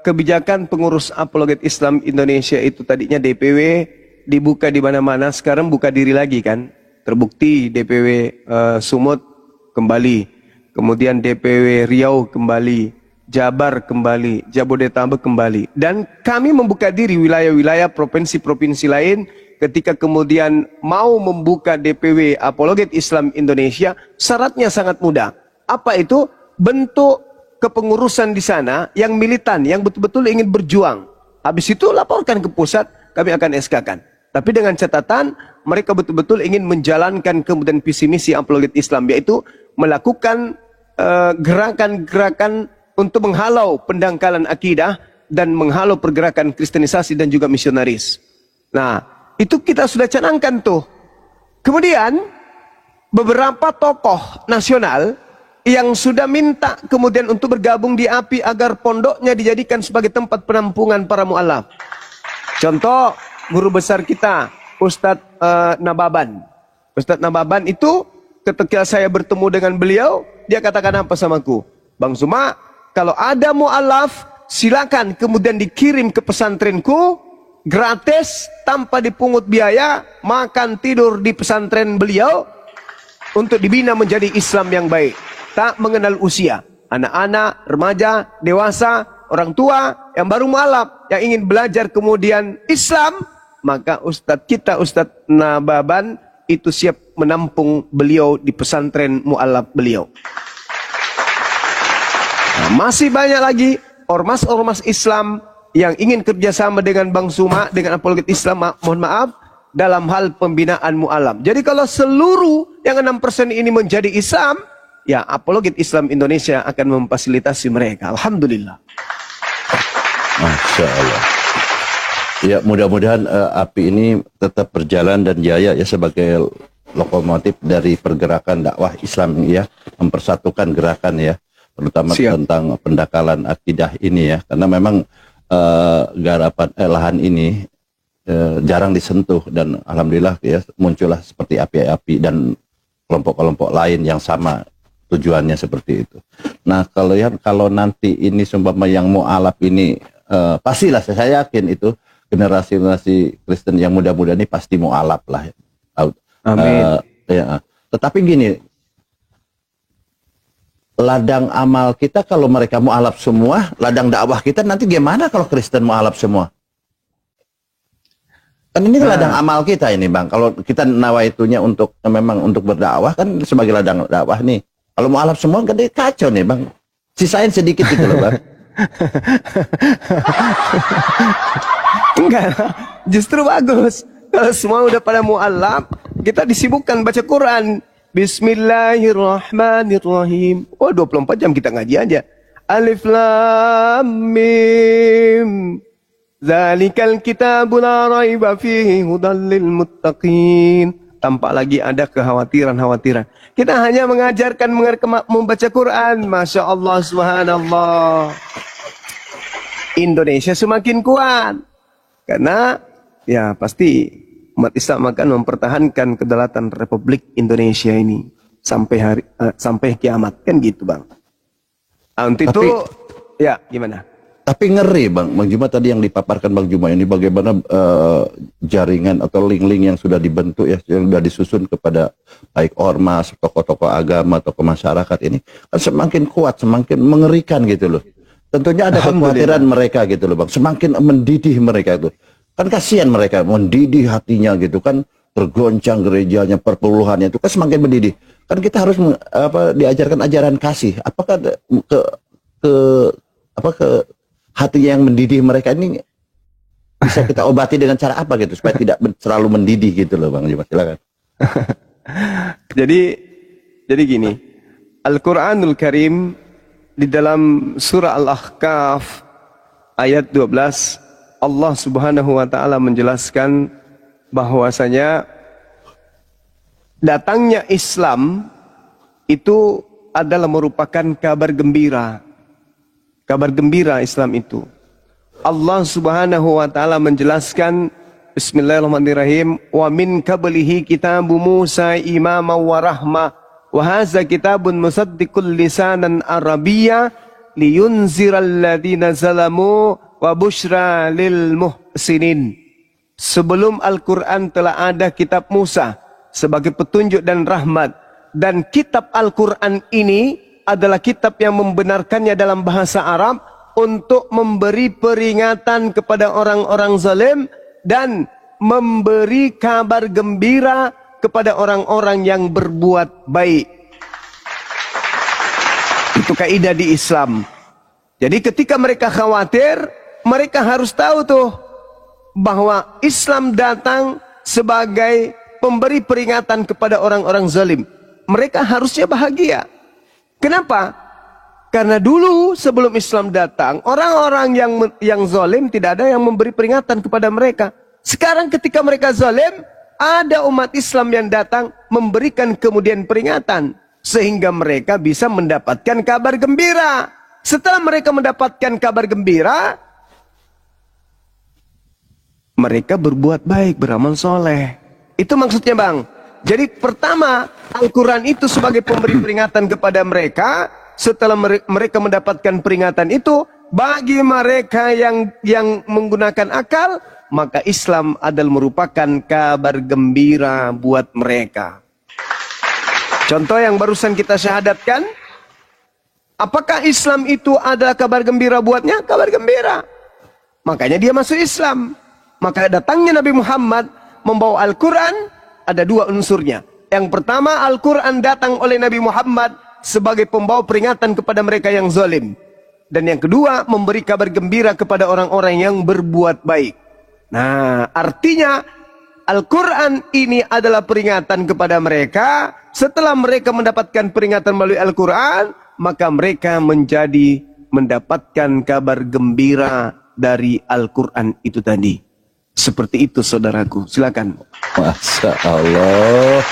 kebijakan pengurus apologet Islam Indonesia itu tadinya DPW dibuka di mana-mana, sekarang buka diri lagi kan. Terbukti DPW Sumut kembali, kemudian DPW Riau kembali, Jabar kembali, Jabodetabek kembali. Dan kami membuka diri wilayah-wilayah provinsi-provinsi lain ketika kemudian mau membuka DPW Apologet Islam Indonesia, syaratnya sangat mudah. Apa itu? Bentuk kepengurusan di sana yang militan, yang betul-betul ingin berjuang. Habis itu laporkan ke pusat, kami akan SK-kan. Tapi dengan catatan mereka betul-betul ingin menjalankan kemudian visi misi apologet Islam, yaitu melakukan gerakan-gerakan untuk menghalau pendangkalan akidah dan menghalau pergerakan kristenisasi dan juga misionaris. Nah, itu kita sudah canangkan tuh. Kemudian beberapa tokoh nasional yang sudah minta kemudian untuk bergabung di API agar pondoknya dijadikan sebagai tempat penampungan para mu'alaf. Contoh guru besar kita, Ustadz Nababan. Ustadz Nababan itu ketika saya bertemu dengan beliau, dia katakan apa samaku? Bang Zuma, kalau ada mu'alaf, silakan kemudian dikirim ke pesantrenku, gratis, tanpa dipungut biaya, makan tidur di pesantren beliau, untuk dibina menjadi Islam yang baik. Tak mengenal usia. Anak-anak, remaja, dewasa, orang tua, yang baru mu'alaf, yang ingin belajar kemudian Islam, maka Ustadz kita, Ustadz Nababan, itu siap menampung beliau di pesantren mu'alaf beliau. Nah, masih banyak lagi ormas-ormas Islam yang ingin kerjasama dengan Bang Suma, dengan apologet Islam, mohon maaf, dalam hal pembinaan mu'alaf. Jadi kalau seluruh yang 6% ini menjadi Islam, ya apologet Islam Indonesia akan memfasilitasi mereka. Alhamdulillah. Masya Allah. Ya mudah-mudahan API ini tetap berjalan dan jaya ya sebagai lokomotif dari pergerakan dakwah Islam ya, mempersatukan gerakan ya, terutama tentang pendangkalan akidah ini ya, karena memang garapan lahan ini jarang disentuh, dan alhamdulillah ya muncullah seperti API dan kelompok-kelompok lain yang sama tujuannya seperti itu. Nah kalau nanti ini sumpama yang mu'alaf ini pastilah saya yakin itu generasi Kristen yang muda-muda ini pasti mu'alaf lah. Amin. Ya. Tetapi gini, ladang amal kita kalau mereka mu'alaf semua, ladang dakwah kita nanti gimana kalau Kristen mu'alaf semua? Kan ini ladang amal kita ini Bang. Kalau kita nawaitunya untuk memang untuk berdakwah kan sebagai ladang dakwah nih. Kalau mualaf semua kan dia kacau nih Bang. Sisain sedikit gitu loh Bang. Enggak, justru bagus. Kalau semua udah pada mualaf, kita disibukkan baca Quran. Bismillahirrahmanirrahim. Oh, 24 jam kita ngaji aja. Alif Lam Mim. Zalikal kitabu la raiba fihi hudal lil muttaqin. Tanpa lagi ada kekhawatiran-khawatiran. Kita hanya mengajarkan membaca Quran. Masya Allah, subhanallah. Indonesia semakin kuat. Karena ya pasti umat Islam akan mempertahankan kedaulatan Republik Indonesia ini sampai kiamat. Kan gitu Bang. Untuk itu, ya gimana? Tapi ngeri Bang Juma tadi yang dipaparkan Bang Juma ini bagaimana jaringan atau link-link yang sudah dibentuk ya, yang sudah disusun kepada baik ormas, tokoh-tokoh agama, tokoh masyarakat ini kan semakin kuat, semakin mengerikan gitu loh. Tentunya ada kekhawatiran mereka gitu loh Bang, semakin mendidih mereka itu. Kan kasihan mereka, mendidih hatinya gitu kan, tergoncang gerejanya, perpuluhannya itu kan semakin mendidih. Kan kita harus diajarkan ajaran kasih. Apakah ke hati yang mendidih mereka ini bisa kita obati dengan cara apa gitu supaya tidak terlalu mendidih gitu loh Bang Juma, silakan. Jadi gini, Al-Quranul Karim di dalam surah Al-Ahqaf ayat 12 Allah Subhanahu wa taala menjelaskan bahwasanya datangnya Islam itu adalah merupakan kabar gembira. Kabar gembira Islam itu. Allah Subhanahu wa taala menjelaskan Bismillahirrahmanirrahim, wa min qablihi kitabu Musa imaman wa rahmah wa hadza kitabun musaddiqul lisanan arabiyya liyunziral ladzina zalamu wa busyra lil muhsinin. Sebelum Al-Quran telah ada kitab Musa sebagai petunjuk dan rahmat, dan kitab Al-Quran ini adalah kitab yang membenarkannya dalam bahasa Arab untuk memberi peringatan kepada orang-orang zalim dan memberi kabar gembira kepada orang-orang yang berbuat baik. Itu kaidah di Islam. Jadi ketika mereka khawatir, mereka harus tahu tuh bahwa Islam datang sebagai pemberi peringatan kepada orang-orang zalim. Mereka harusnya bahagia. Kenapa? Karena dulu sebelum Islam datang, orang-orang yang zalim tidak ada yang memberi peringatan kepada mereka. Sekarang ketika mereka zalim, ada umat Islam yang datang memberikan kemudian peringatan, sehingga mereka bisa mendapatkan kabar gembira. Setelah mereka mendapatkan kabar gembira, mereka berbuat baik, beramal soleh. Itu maksudnya Bang. Jadi pertama, Al-Quran itu sebagai pemberi peringatan kepada mereka. Setelah mereka mendapatkan peringatan itu, bagi mereka yang menggunakan akal, maka Islam adalah merupakan kabar gembira buat mereka. Contoh yang barusan kita syahadatkan, apakah Islam itu adalah kabar gembira buatnya? Kabar gembira. Makanya dia masuk Islam. Maka datangnya Nabi Muhammad membawa Al-Quran, ada dua unsurnya. Yang pertama, Al-Quran datang oleh Nabi Muhammad sebagai pembawa peringatan kepada mereka yang zalim. Dan yang kedua, memberi kabar gembira kepada orang-orang yang berbuat baik. Nah, artinya Al-Quran ini adalah peringatan kepada mereka. Setelah mereka mendapatkan peringatan melalui Al-Quran, maka mereka mendapatkan kabar gembira dari Al-Quran itu tadi. Seperti itu saudaraku, silakan. Masya Allah.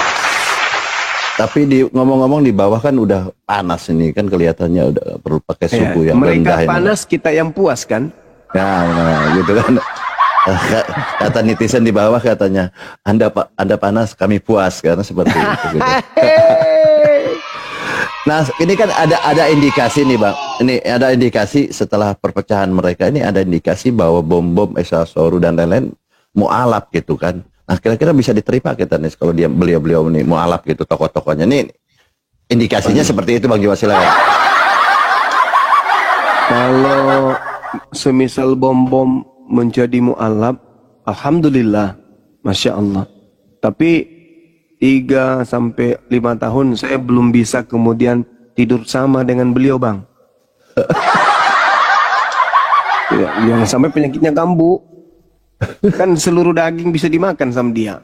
Tapi ngomong-ngomong di bawah kan udah panas ini, kan kelihatannya udah perlu pakai suhu yang rendah. Mereka panas, kita yang puas kan? Nah, gitu kan. Kata netizen di bawah katanya, Anda panas, kami puas, karena seperti itu. Gitu. Nah, ini kan ada indikasi nih Bang. Ini ada indikasi setelah perpecahan mereka ini ada indikasi bahwa bom-bom Esa Soru dan lain-lain mualaf gitu kan. Nah, kira-kira bisa diterima kita nih kalau beliau-beliau nih mualaf gitu tokoh-tokohnya nih. Indikasinya seperti itu Bang Juma, silakan. Kalau semisal bom-bom menjadi mualaf, alhamdulillah Masya Allah. Tapi 3 sampai 5 tahun saya belum bisa kemudian tidur sama dengan beliau, Bang. Ya, yang sampai penyakitnya kambuh. Kan seluruh daging bisa dimakan sama dia.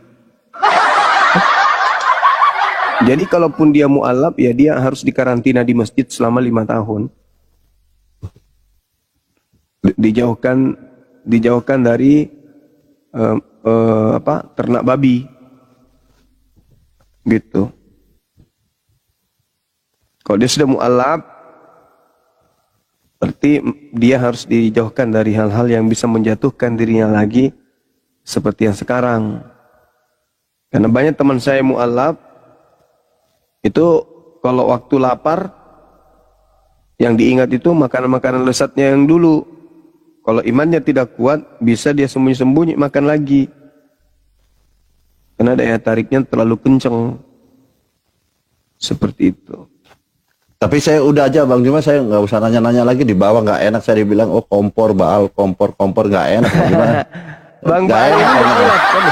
Jadi kalaupun dia mu'alaf, ya dia harus dikarantina di masjid selama 5 tahun. Dijauhkan dari ternak babi. Gitu. Kalau dia sudah mu'alaf, berarti dia harus dijauhkan dari hal-hal yang bisa menjatuhkan dirinya lagi seperti yang sekarang. Karena banyak teman saya mu'alaf, itu kalau waktu lapar, yang diingat itu makanan-makanan lezatnya yang dulu. Kalau imannya tidak kuat, bisa dia sembunyi-sembunyi makan lagi. Karena daya tariknya terlalu kencang. Seperti itu. Tapi saya udah aja Bang Juma, saya nggak usah nanya-nanya lagi, di bawah nggak enak, saya dibilang oh kompor Baal, kompor nggak enak. Gimana? Bang Nggak Baal enak, mu'alaf kan?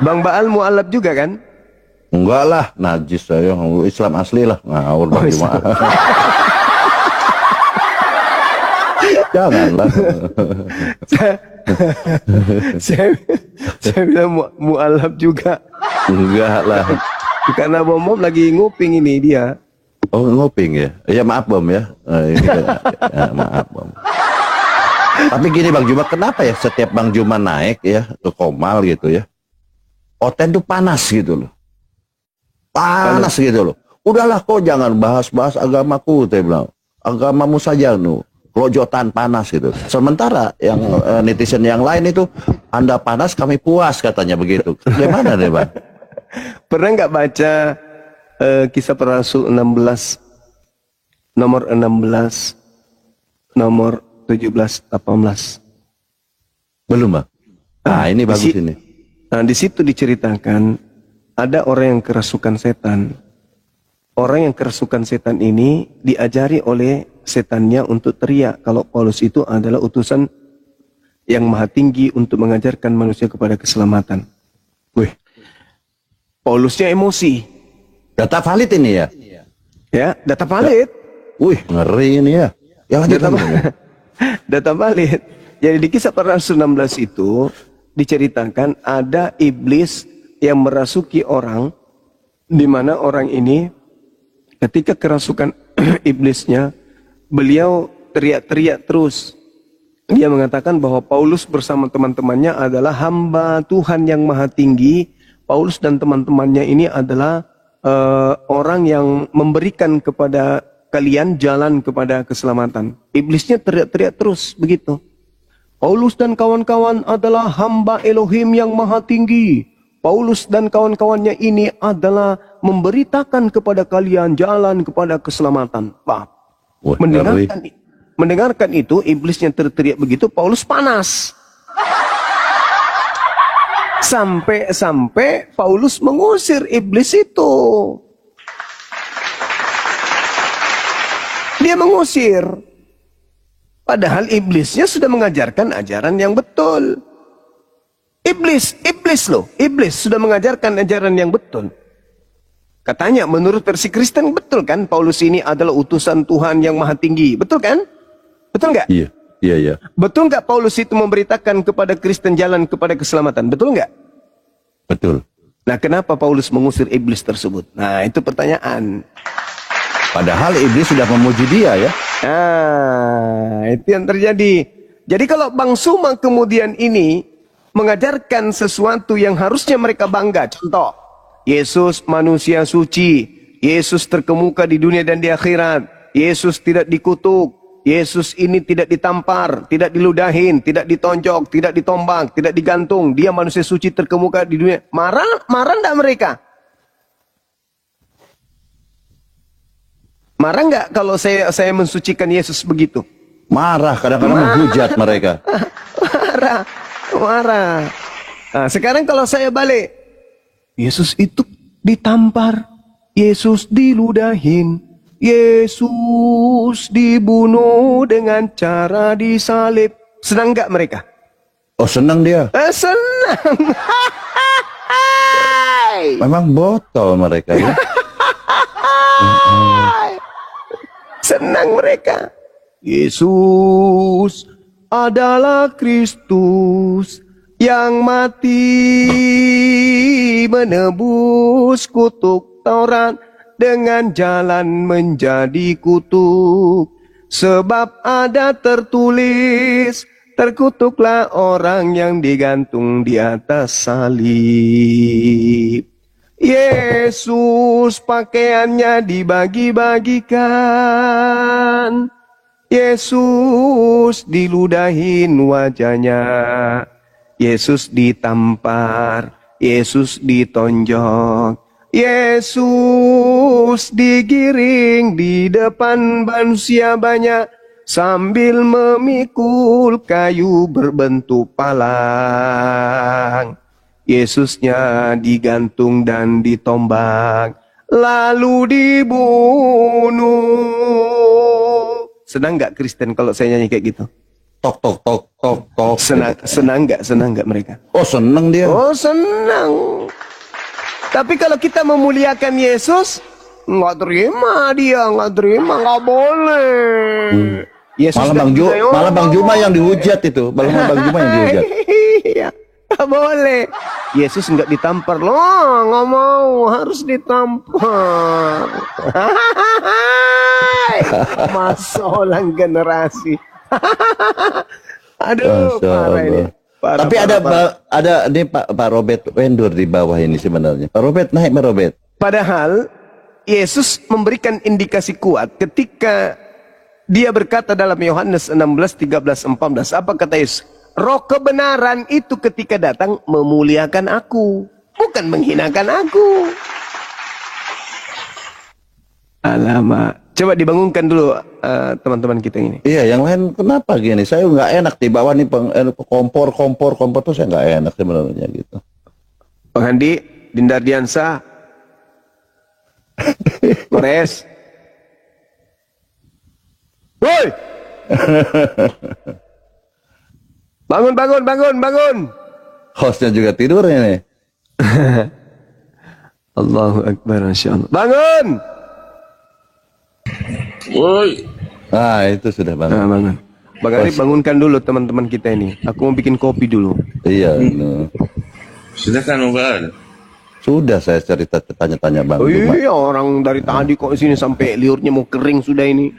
Bang Baal mu'alaf juga kan? Enggak lah, najis saya, Islam asli lah, ngawur Bang Juma. Janganlah. saya bilang mu'alaf juga. Enggak lah. Karena Bom lagi nguping ini dia. Oh nguping ya? Ya maaf Bom ya. Maaf Bom. Tapi gini Bang Juma, kenapa ya setiap Bang Juma naik ya ke Komal gitu ya, Oten tuh panas gitu loh. Panas gitu loh. Udahlah kok jangan bahas-bahas agamaku, saya bilang. Agamamu saja nu. Kelojotan panas gitu. Sementara yang netizen yang lain itu, Anda panas kami puas katanya begitu. Gimana deh Bang? Pernah nggak baca kisah para Rasul 16 nomor 16 nomor 17 18? Belum Bang. Nah ini bagus ini. Nah di situ diceritakan ada orang yang kerasukan setan. Orang yang kerasukan setan ini diajari oleh setannya untuk teriak kalau Paulus itu adalah utusan yang maha tinggi untuk mengajarkan manusia kepada keselamatan. Wih. Paulusnya emosi. Data valid ini ya? Ya, data valid. Wih, ngeri ini ya. Ya lanjut Data valid. Jadi di kisah para Rasul 16 itu diceritakan ada iblis yang merasuki orang, di mana orang ini ketika kerasukan iblisnya, beliau teriak-teriak terus. Dia mengatakan bahwa Paulus bersama teman-temannya adalah hamba Tuhan yang maha tinggi. Paulus dan teman-temannya ini adalah orang yang memberikan kepada kalian jalan kepada keselamatan. Iblisnya teriak-teriak terus begitu. Paulus dan kawan-kawan adalah hamba Elohim yang maha tinggi. Paulus dan kawan-kawannya ini adalah memberitakan kepada kalian jalan kepada keselamatan. Wah, mendengarkan itu, iblisnya teriak begitu, Paulus panas. Sampai Paulus mengusir iblis itu. Dia mengusir. Padahal iblisnya sudah mengajarkan ajaran yang betul. Iblis sudah mengajarkan ajaran yang betul. Katanya menurut versi Kristen betul kan, Paulus ini adalah utusan Tuhan yang maha tinggi. Betul kan? Betul nggak? Iya. Betul nggak Paulus itu memberitakan kepada Kristen jalan kepada keselamatan? Betul nggak? Betul. Nah, kenapa Paulus mengusir iblis tersebut? Nah, itu pertanyaan. Padahal iblis sudah memuji dia ya. Nah, itu yang terjadi. Jadi kalau Bang Suma kemudian ini mengajarkan sesuatu yang harusnya mereka bangga. Contoh, Yesus manusia suci. Yesus terkemuka di dunia dan di akhirat. Yesus tidak dikutuk. Yesus ini tidak ditampar, tidak diludahin, tidak ditonjok, tidak ditombak, tidak digantung. Dia manusia suci terkemuka di dunia. Marah enggak mereka? Marah enggak kalau saya mensucikan Yesus begitu? Marah, kadang-kadang menghujat mereka. Marah. Nah, sekarang kalau saya balik, Yesus itu ditampar, Yesus diludahin, Yesus dibunuh dengan cara disalib. Senang enggak mereka? Oh, senang dia. Senang. Memang botol mereka ya. Senang mereka. Yesus adalah Kristus yang mati menebus kutuk Taurat dengan jalan menjadi kutuk. Sebab ada tertulis, terkutuklah orang yang digantung di atas salib. Yesus pakaiannya dibagi-bagikan. Yesus diludahin wajahnya. Yesus ditampar. Yesus ditonjok. Yesus digiring di depan manusia banyak sambil memikul kayu berbentuk palang. Yesusnya digantung dan ditombak, lalu dibunuh. Senang nggak Kristen kalau saya nyanyi kayak gitu? Tok tok tok tok tok. Senang nggak mereka? Oh, senang dia. Oh, senang. Tapi kalau kita memuliakan Yesus, nggak terima dia, nggak terima, nggak boleh. Yesus malah Bang Juma yang dihujat itu, Bang Juma yang dihujat. Iya. Gak boleh. Yesus nggak ditampar loh, nggak mau, harus ditampar. Masalah generasi. Aduh, parah ini. Tapi ada nih Pak Robert Wendur di bawah ini sebenarnya. Pak Robert naik, Pak Robert. Padahal Yesus memberikan indikasi kuat ketika dia berkata dalam Yohanes 16, 13, 14. Apa kata Yesus? Roh kebenaran itu ketika datang memuliakan aku, bukan menghinakan aku. Alamak. Coba dibangunkan dulu teman-teman kita ini. Iya, yang lain kenapa gini? Saya nggak enak di bawah nih kompor tuh saya nggak enak sebenarnya gitu. Bang Handi, Dinda Diansa, Kores. Woi! Bangun. Hostnya juga tidur ini. Allahu Akbar, Masya Allah. Bangun! Woi. Ah, itu sudah bangun. Nah, bangun. Bang Arif, bangunkan dulu teman-teman kita ini. Aku mau bikin kopi dulu. Iya. Sudah kan, Bang? Sudah saya cerita tanya-tanya Bang. Oh iya, orang dari tadi kok sini sampai liurnya mau kering sudah ini.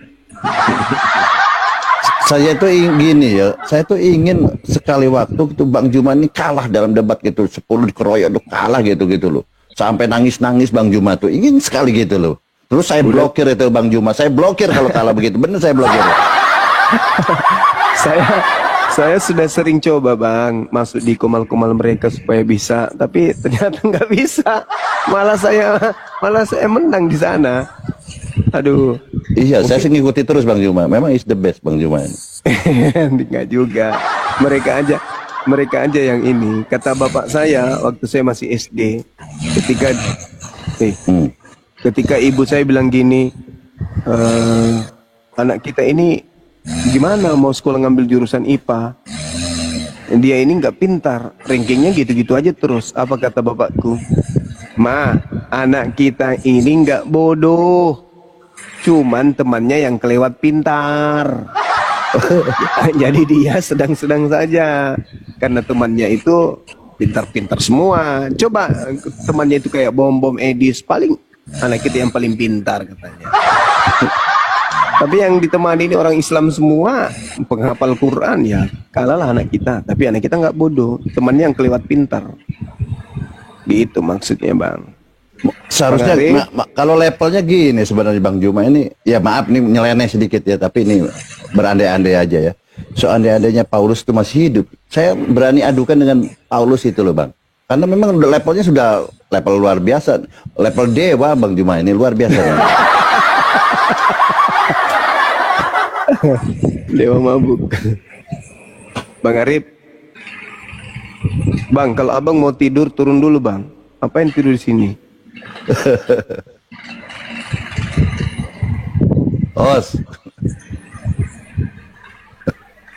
Saya itu gini ya, saya tuh ingin sekali waktu itu Bang Juma ini kalah dalam debat gitu, 10 dikeroyok tuh kalah gitu loh. Sampai nangis-nangis Bang Juma tuh, ingin sekali gitu loh. Terus saya blokir itu Bang Juma, saya blokir kalau kalah begitu, bener saya blokir. Saya sudah sering coba Bang, masuk di komal-komal mereka supaya bisa, tapi ternyata nggak bisa. Malah saya menang di sana. Aduh. Iya, saya sih ngikuti terus Bang Juma. Memang is the best Bang Juma ini. Enggak juga. Mereka aja yang ini. Kata bapak saya waktu saya masih SD, ketika ibu saya bilang gini, anak kita ini gimana mau sekolah ngambil jurusan IPA? Dia ini nggak pintar, rankingnya gitu-gitu aja terus. Apa kata bapakku? Ma, anak kita ini nggak bodoh. Cuman temannya yang kelewat pintar. Jadi dia sedang-sedang saja. Karena temannya itu pintar-pintar semua. Coba temannya itu kayak bom-bom Edis, paling anak kita yang paling pintar katanya. Tapi yang ditemani ini orang Islam semua, penghafal Quran, ya kalahlah anak kita. Tapi anak kita nggak bodoh, temannya yang kelewat pintar. Gitu maksudnya Bang. Seharusnya kalau levelnya gini sebenarnya Bang Juma ini, ya maaf nih nyeleneh sedikit ya, tapi ini berandai-andai aja ya. Seandainya Paulus itu masih hidup, saya berani adukan dengan Paulus itu loh Bang. Karena memang levelnya sudah level luar biasa, level dewa Bang Juma ini luar biasa. Dewa mabuk. Bang Arif, Bang, kalau abang mau tidur turun dulu Bang. Apain tidur di sini? Host,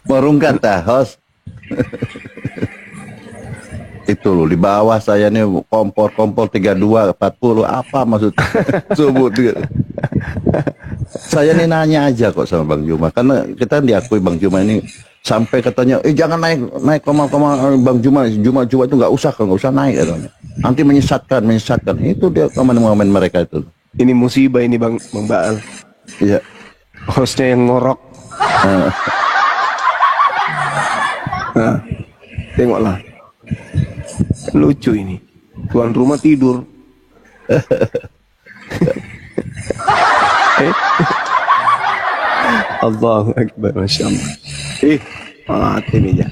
mau rungkat dah host. Itu loh, di bawah saya nih kompor 32, 40, apa maksud subuh? Saya nih nanya aja kok sama Bang Juma, karena kita diakui Bang Juma ini sampai katanya, jangan naik koma Bang Juma itu nggak usah naik katanya. Nanti menyesatkan. Itu dia komen mereka itu. Ini musibah ini Bang Baal. Iya. Hostnya yang ngorok. Nah, tengoklah. Lucu ini. Tuan rumah tidur. Allahu Akbar, Masya Allah. Mati meja.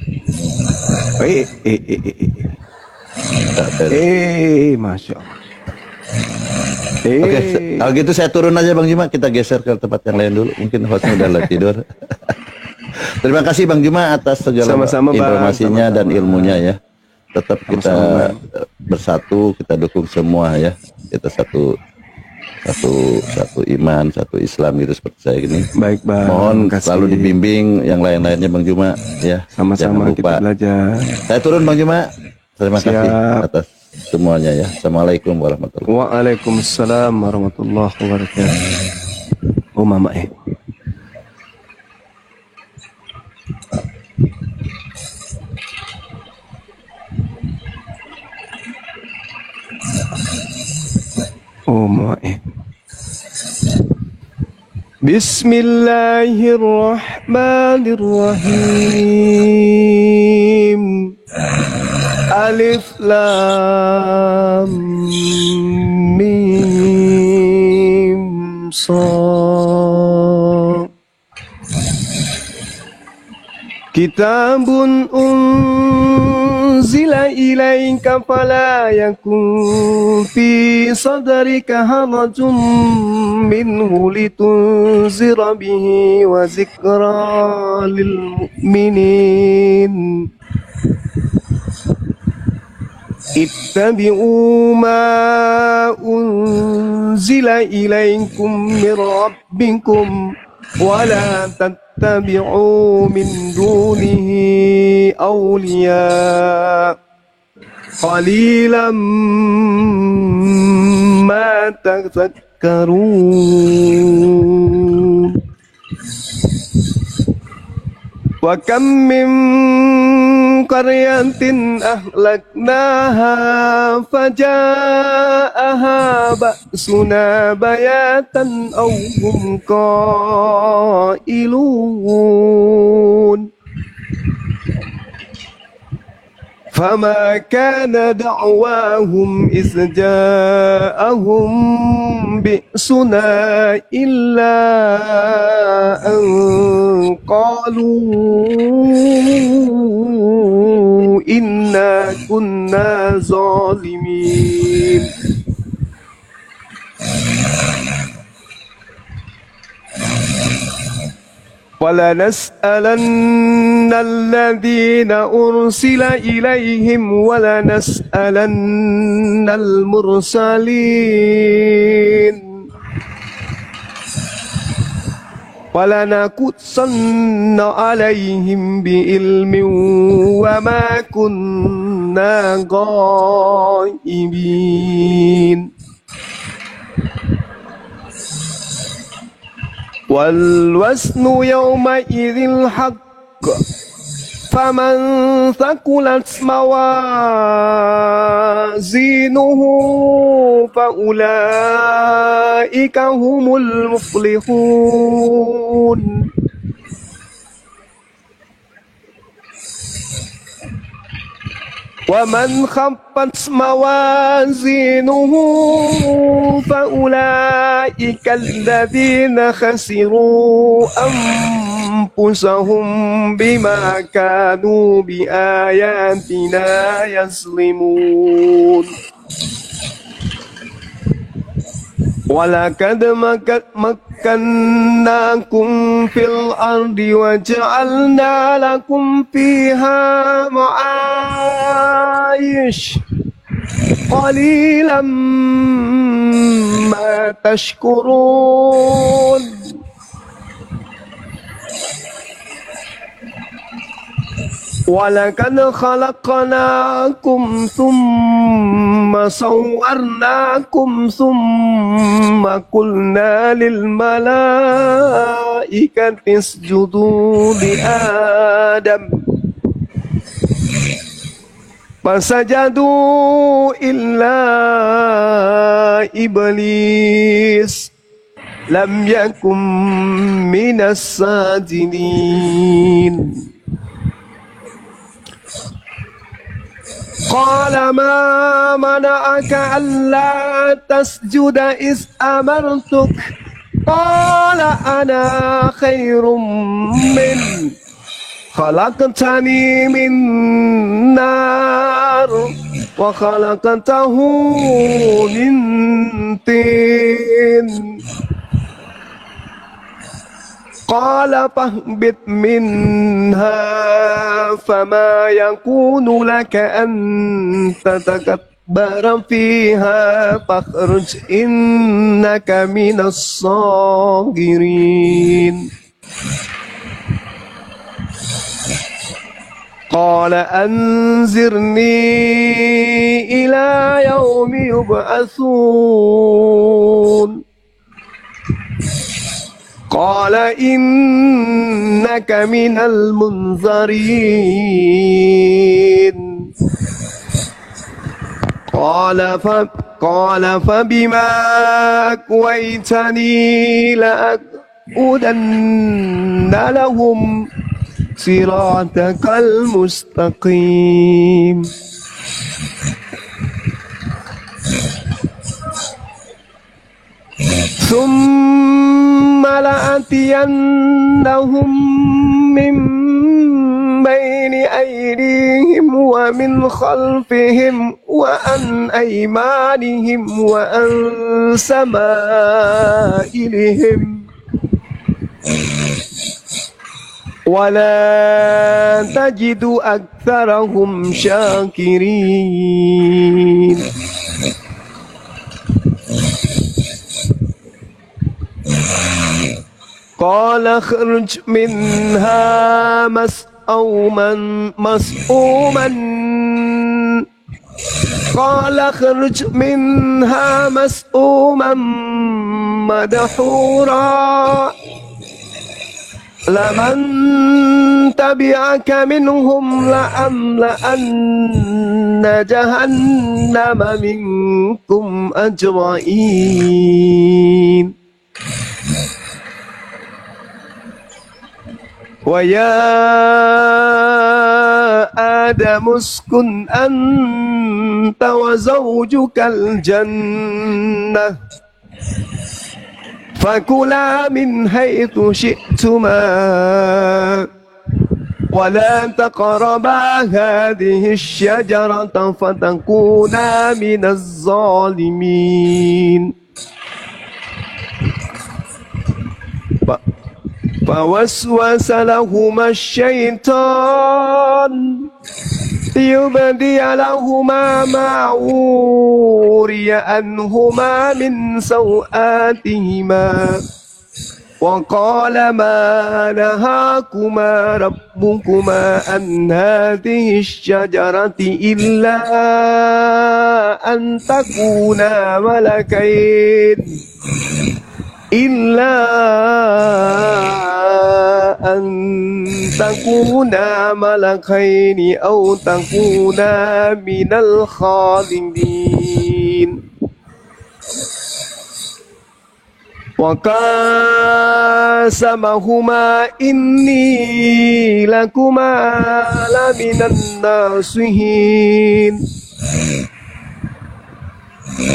Masya Allah. Oke, kalau gitu saya turun aja Bang Juma, kita geser ke tempat yang lain dulu. Mungkin hostnya udah tidur. Terima kasih Bang Juma atas segala informasinya dan ilmunya ya. Tetap kita bersatu, kita dukung semua ya. Kita satu iman, satu Islam gitu seperti saya gini. Baik Bang. Mohon selalu dibimbing yang lain-lainnya Bang Juma ya. Sama-sama kita belajar. Saya turun Bang Juma. Terima kasih atas semuanya ya. Assalamualaikum warahmatullahi wabarakatuh. Waalaikumsalam warahmatullahi wabarakatuh. Oh mama Bismillahirrahmanirrahim. Alif Lam Mim Shad. Kitabun unzila ilaika fala yakun fi sadrika harajun minhu litunzira bihi wa zikra lil mu'minin. Ittabi'u ma unzila ilaikum min rabbikum wa la tattabi'u min dunihi awliya qalilan ma tadhakkarun. Wa kam min qaryatin ahlaknaha faja'aha ba'suna bayatan aw hum qailun. فما كان دعواهم إذ جاءهم بأسنا إلا أن قالوا إنا كنا ظالمين. وَلَنَسْأَلَنَّ الَّذِينَ أُرْسِلَ إِلَيْهِمْ وَلَنَسْأَلَنَّ الْمُرْسَلِينَ وَلَنَقُصَّنَّ عَلَيْهِمْ بِعِلْمٍ وَمَا كُنَّا غَائِبِينَ. والوزن يومئذ الحق فمن ثقلت موازينه فأولئك هم المفلحون. ومن خفت موازينه فأولئك الذين خسروا أنفسهم بما كانوا بآياتنا يظلمون. ولقد مكناكم في الأرض وجعلنا لكم فيها معايش قليلا ما تشكرون. ولقد خلقناكم ثم صورناكم ثم قلنا للملائكة اسجدوا لآدم فسجدوا إلا إبليس لم يكن من الساجدين قال ما منعك ألا تسجد إذ أمرتك قال أنا خير منه خلقتني من نار وخلقته من طين قال فاهبط منها فما يكون لك أن تتكبر فيها فاخرج إنك من الصاغرين قال أنذرني إلى يوم يبعثون قال إنك من المنذرين قال فبما أغويتني لأقعدن لهم صراطك المستقيم ثم لآتينهم من بين أيديهم ومن خلفهم وعن أيمانهم وعن شمائلهم ولا تجد أكثرهم شاكرين قال اخرج منها مسؤوما مدحورا لمن تبعك منهم لأملأن جهنم منكم أجمعين ويا آدم اسكن أنت وزوجك الجنة فكلا من حيث شئتما ولا تقربا هذه الشجرة فتكونا من الظالمين فوسوس لهما الشيطان ليبدي لهما ما وري عنهما من سوآتهما وقال ما نهاكما ربكما عن هذه الشجرة إلا أن تكونا ملكين أو تكونا من الخالدين وقاسمهما إني لكما لمن الناصحين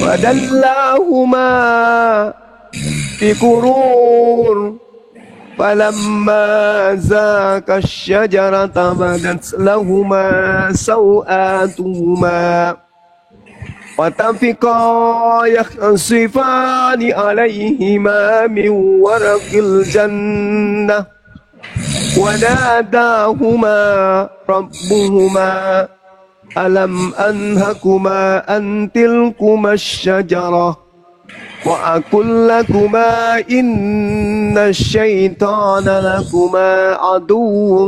ودلاهما بغرور فلما ذاقا الشجرة بدت لهما سوآتهما وطفقا يخصفان عليهما من ورق الجنة وناداهما ربهما ألم أنهكما عن تلكما الشجرة وأقل لكما إن الشيطان لكما عدو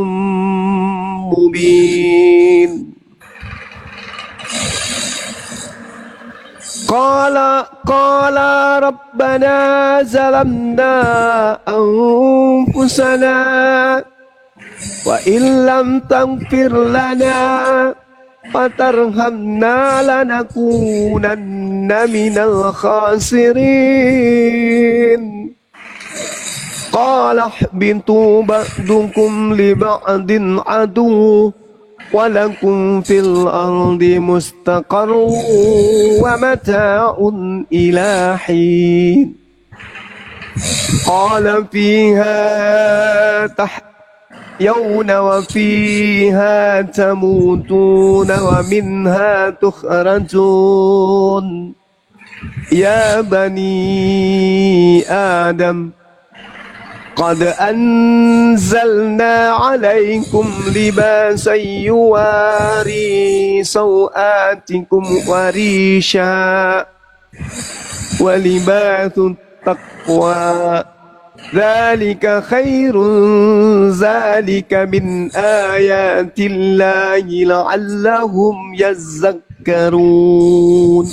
مبين قال ربنا ظلمنا أنفسنا وإن لم تغفر لنا وترحمنا لنكونن من الخاسرين قال اهبطوا بعضكم لبعض عدو ولكم في الأرض مستقر ومتاع إلى حين قال فيها تحيون وفيها تموتون ومنها تخرجون يا بني آدم قد أنزلنا عليكم لباسا يواري سوآتكم وريشا ولباس التقوى ذلك خير ذلك من آيات الله لعلهم يذكرون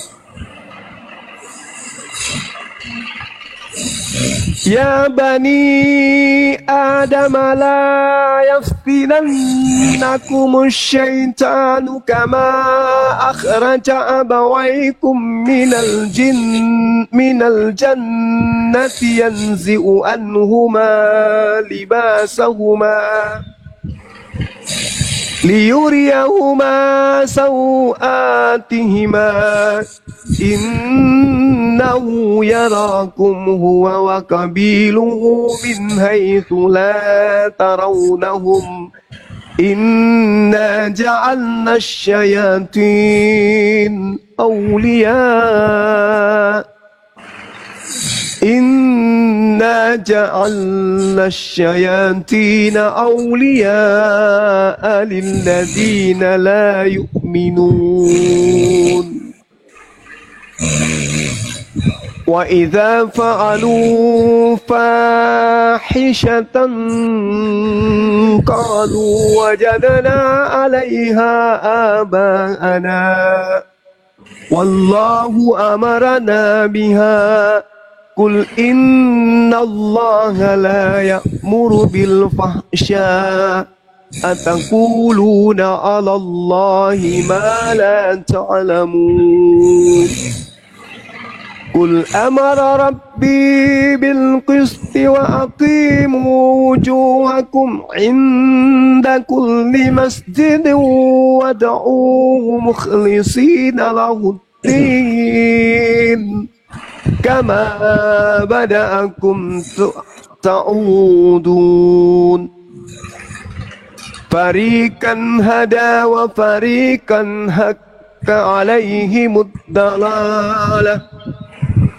يا بني آدم لا يفتننكم الشيطان كما أخرج أبويكم من الجنة ينزع عنهما لباسهما ليريهما سوآتهما إنه يراكم هو وقبيله من حيث لا ترونهم إنا جعلنا الشياطين أولياء للذين لا يؤمنون وإذا فعلوا فاحشة قالوا وجدنا عليها آباءنا والله أمرنا بها قل إن الله لا يأمر بالفحشاء أتقولون على الله ما لا تعلمون قل أمر ربي بالقسط وأقيموا وجوهكم عند كل مسجد وادعوه مخلصين له الدين كما بدأكم تعودون فريقا هدى وفريقا حق عليهم الضلالة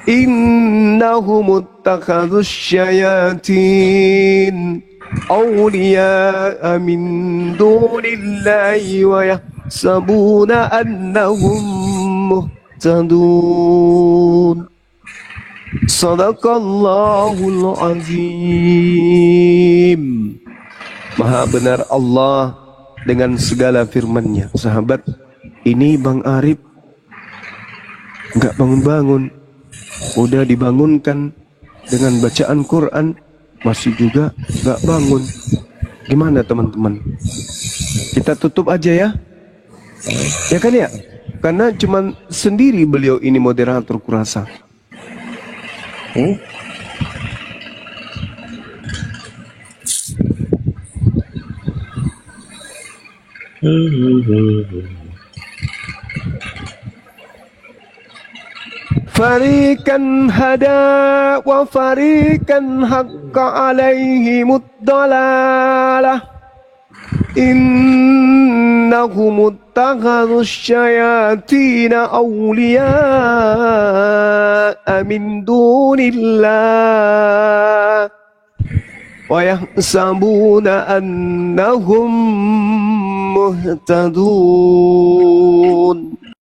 إنهم اتخذوا الشياطين أولياء من دون الله ويحسبون أنهم مهتدون Sadaqallahul azim. Maha benar Allah dengan segala firman-Nya. Sahabat, ini Bang Arif nggak bangun-bangun, udah dibangunkan dengan bacaan Quran, masih juga nggak bangun. Gimana teman-teman? Kita tutup aja ya? Ya kan ya? Karena cuman sendiri beliau ini moderator kurasa. Fariqan hada wa fariqan haqqa alaihimud dalalah innahum ittakhadhu syayatina awliya'a min dunillah wa yahsabuna annahum muhtadun.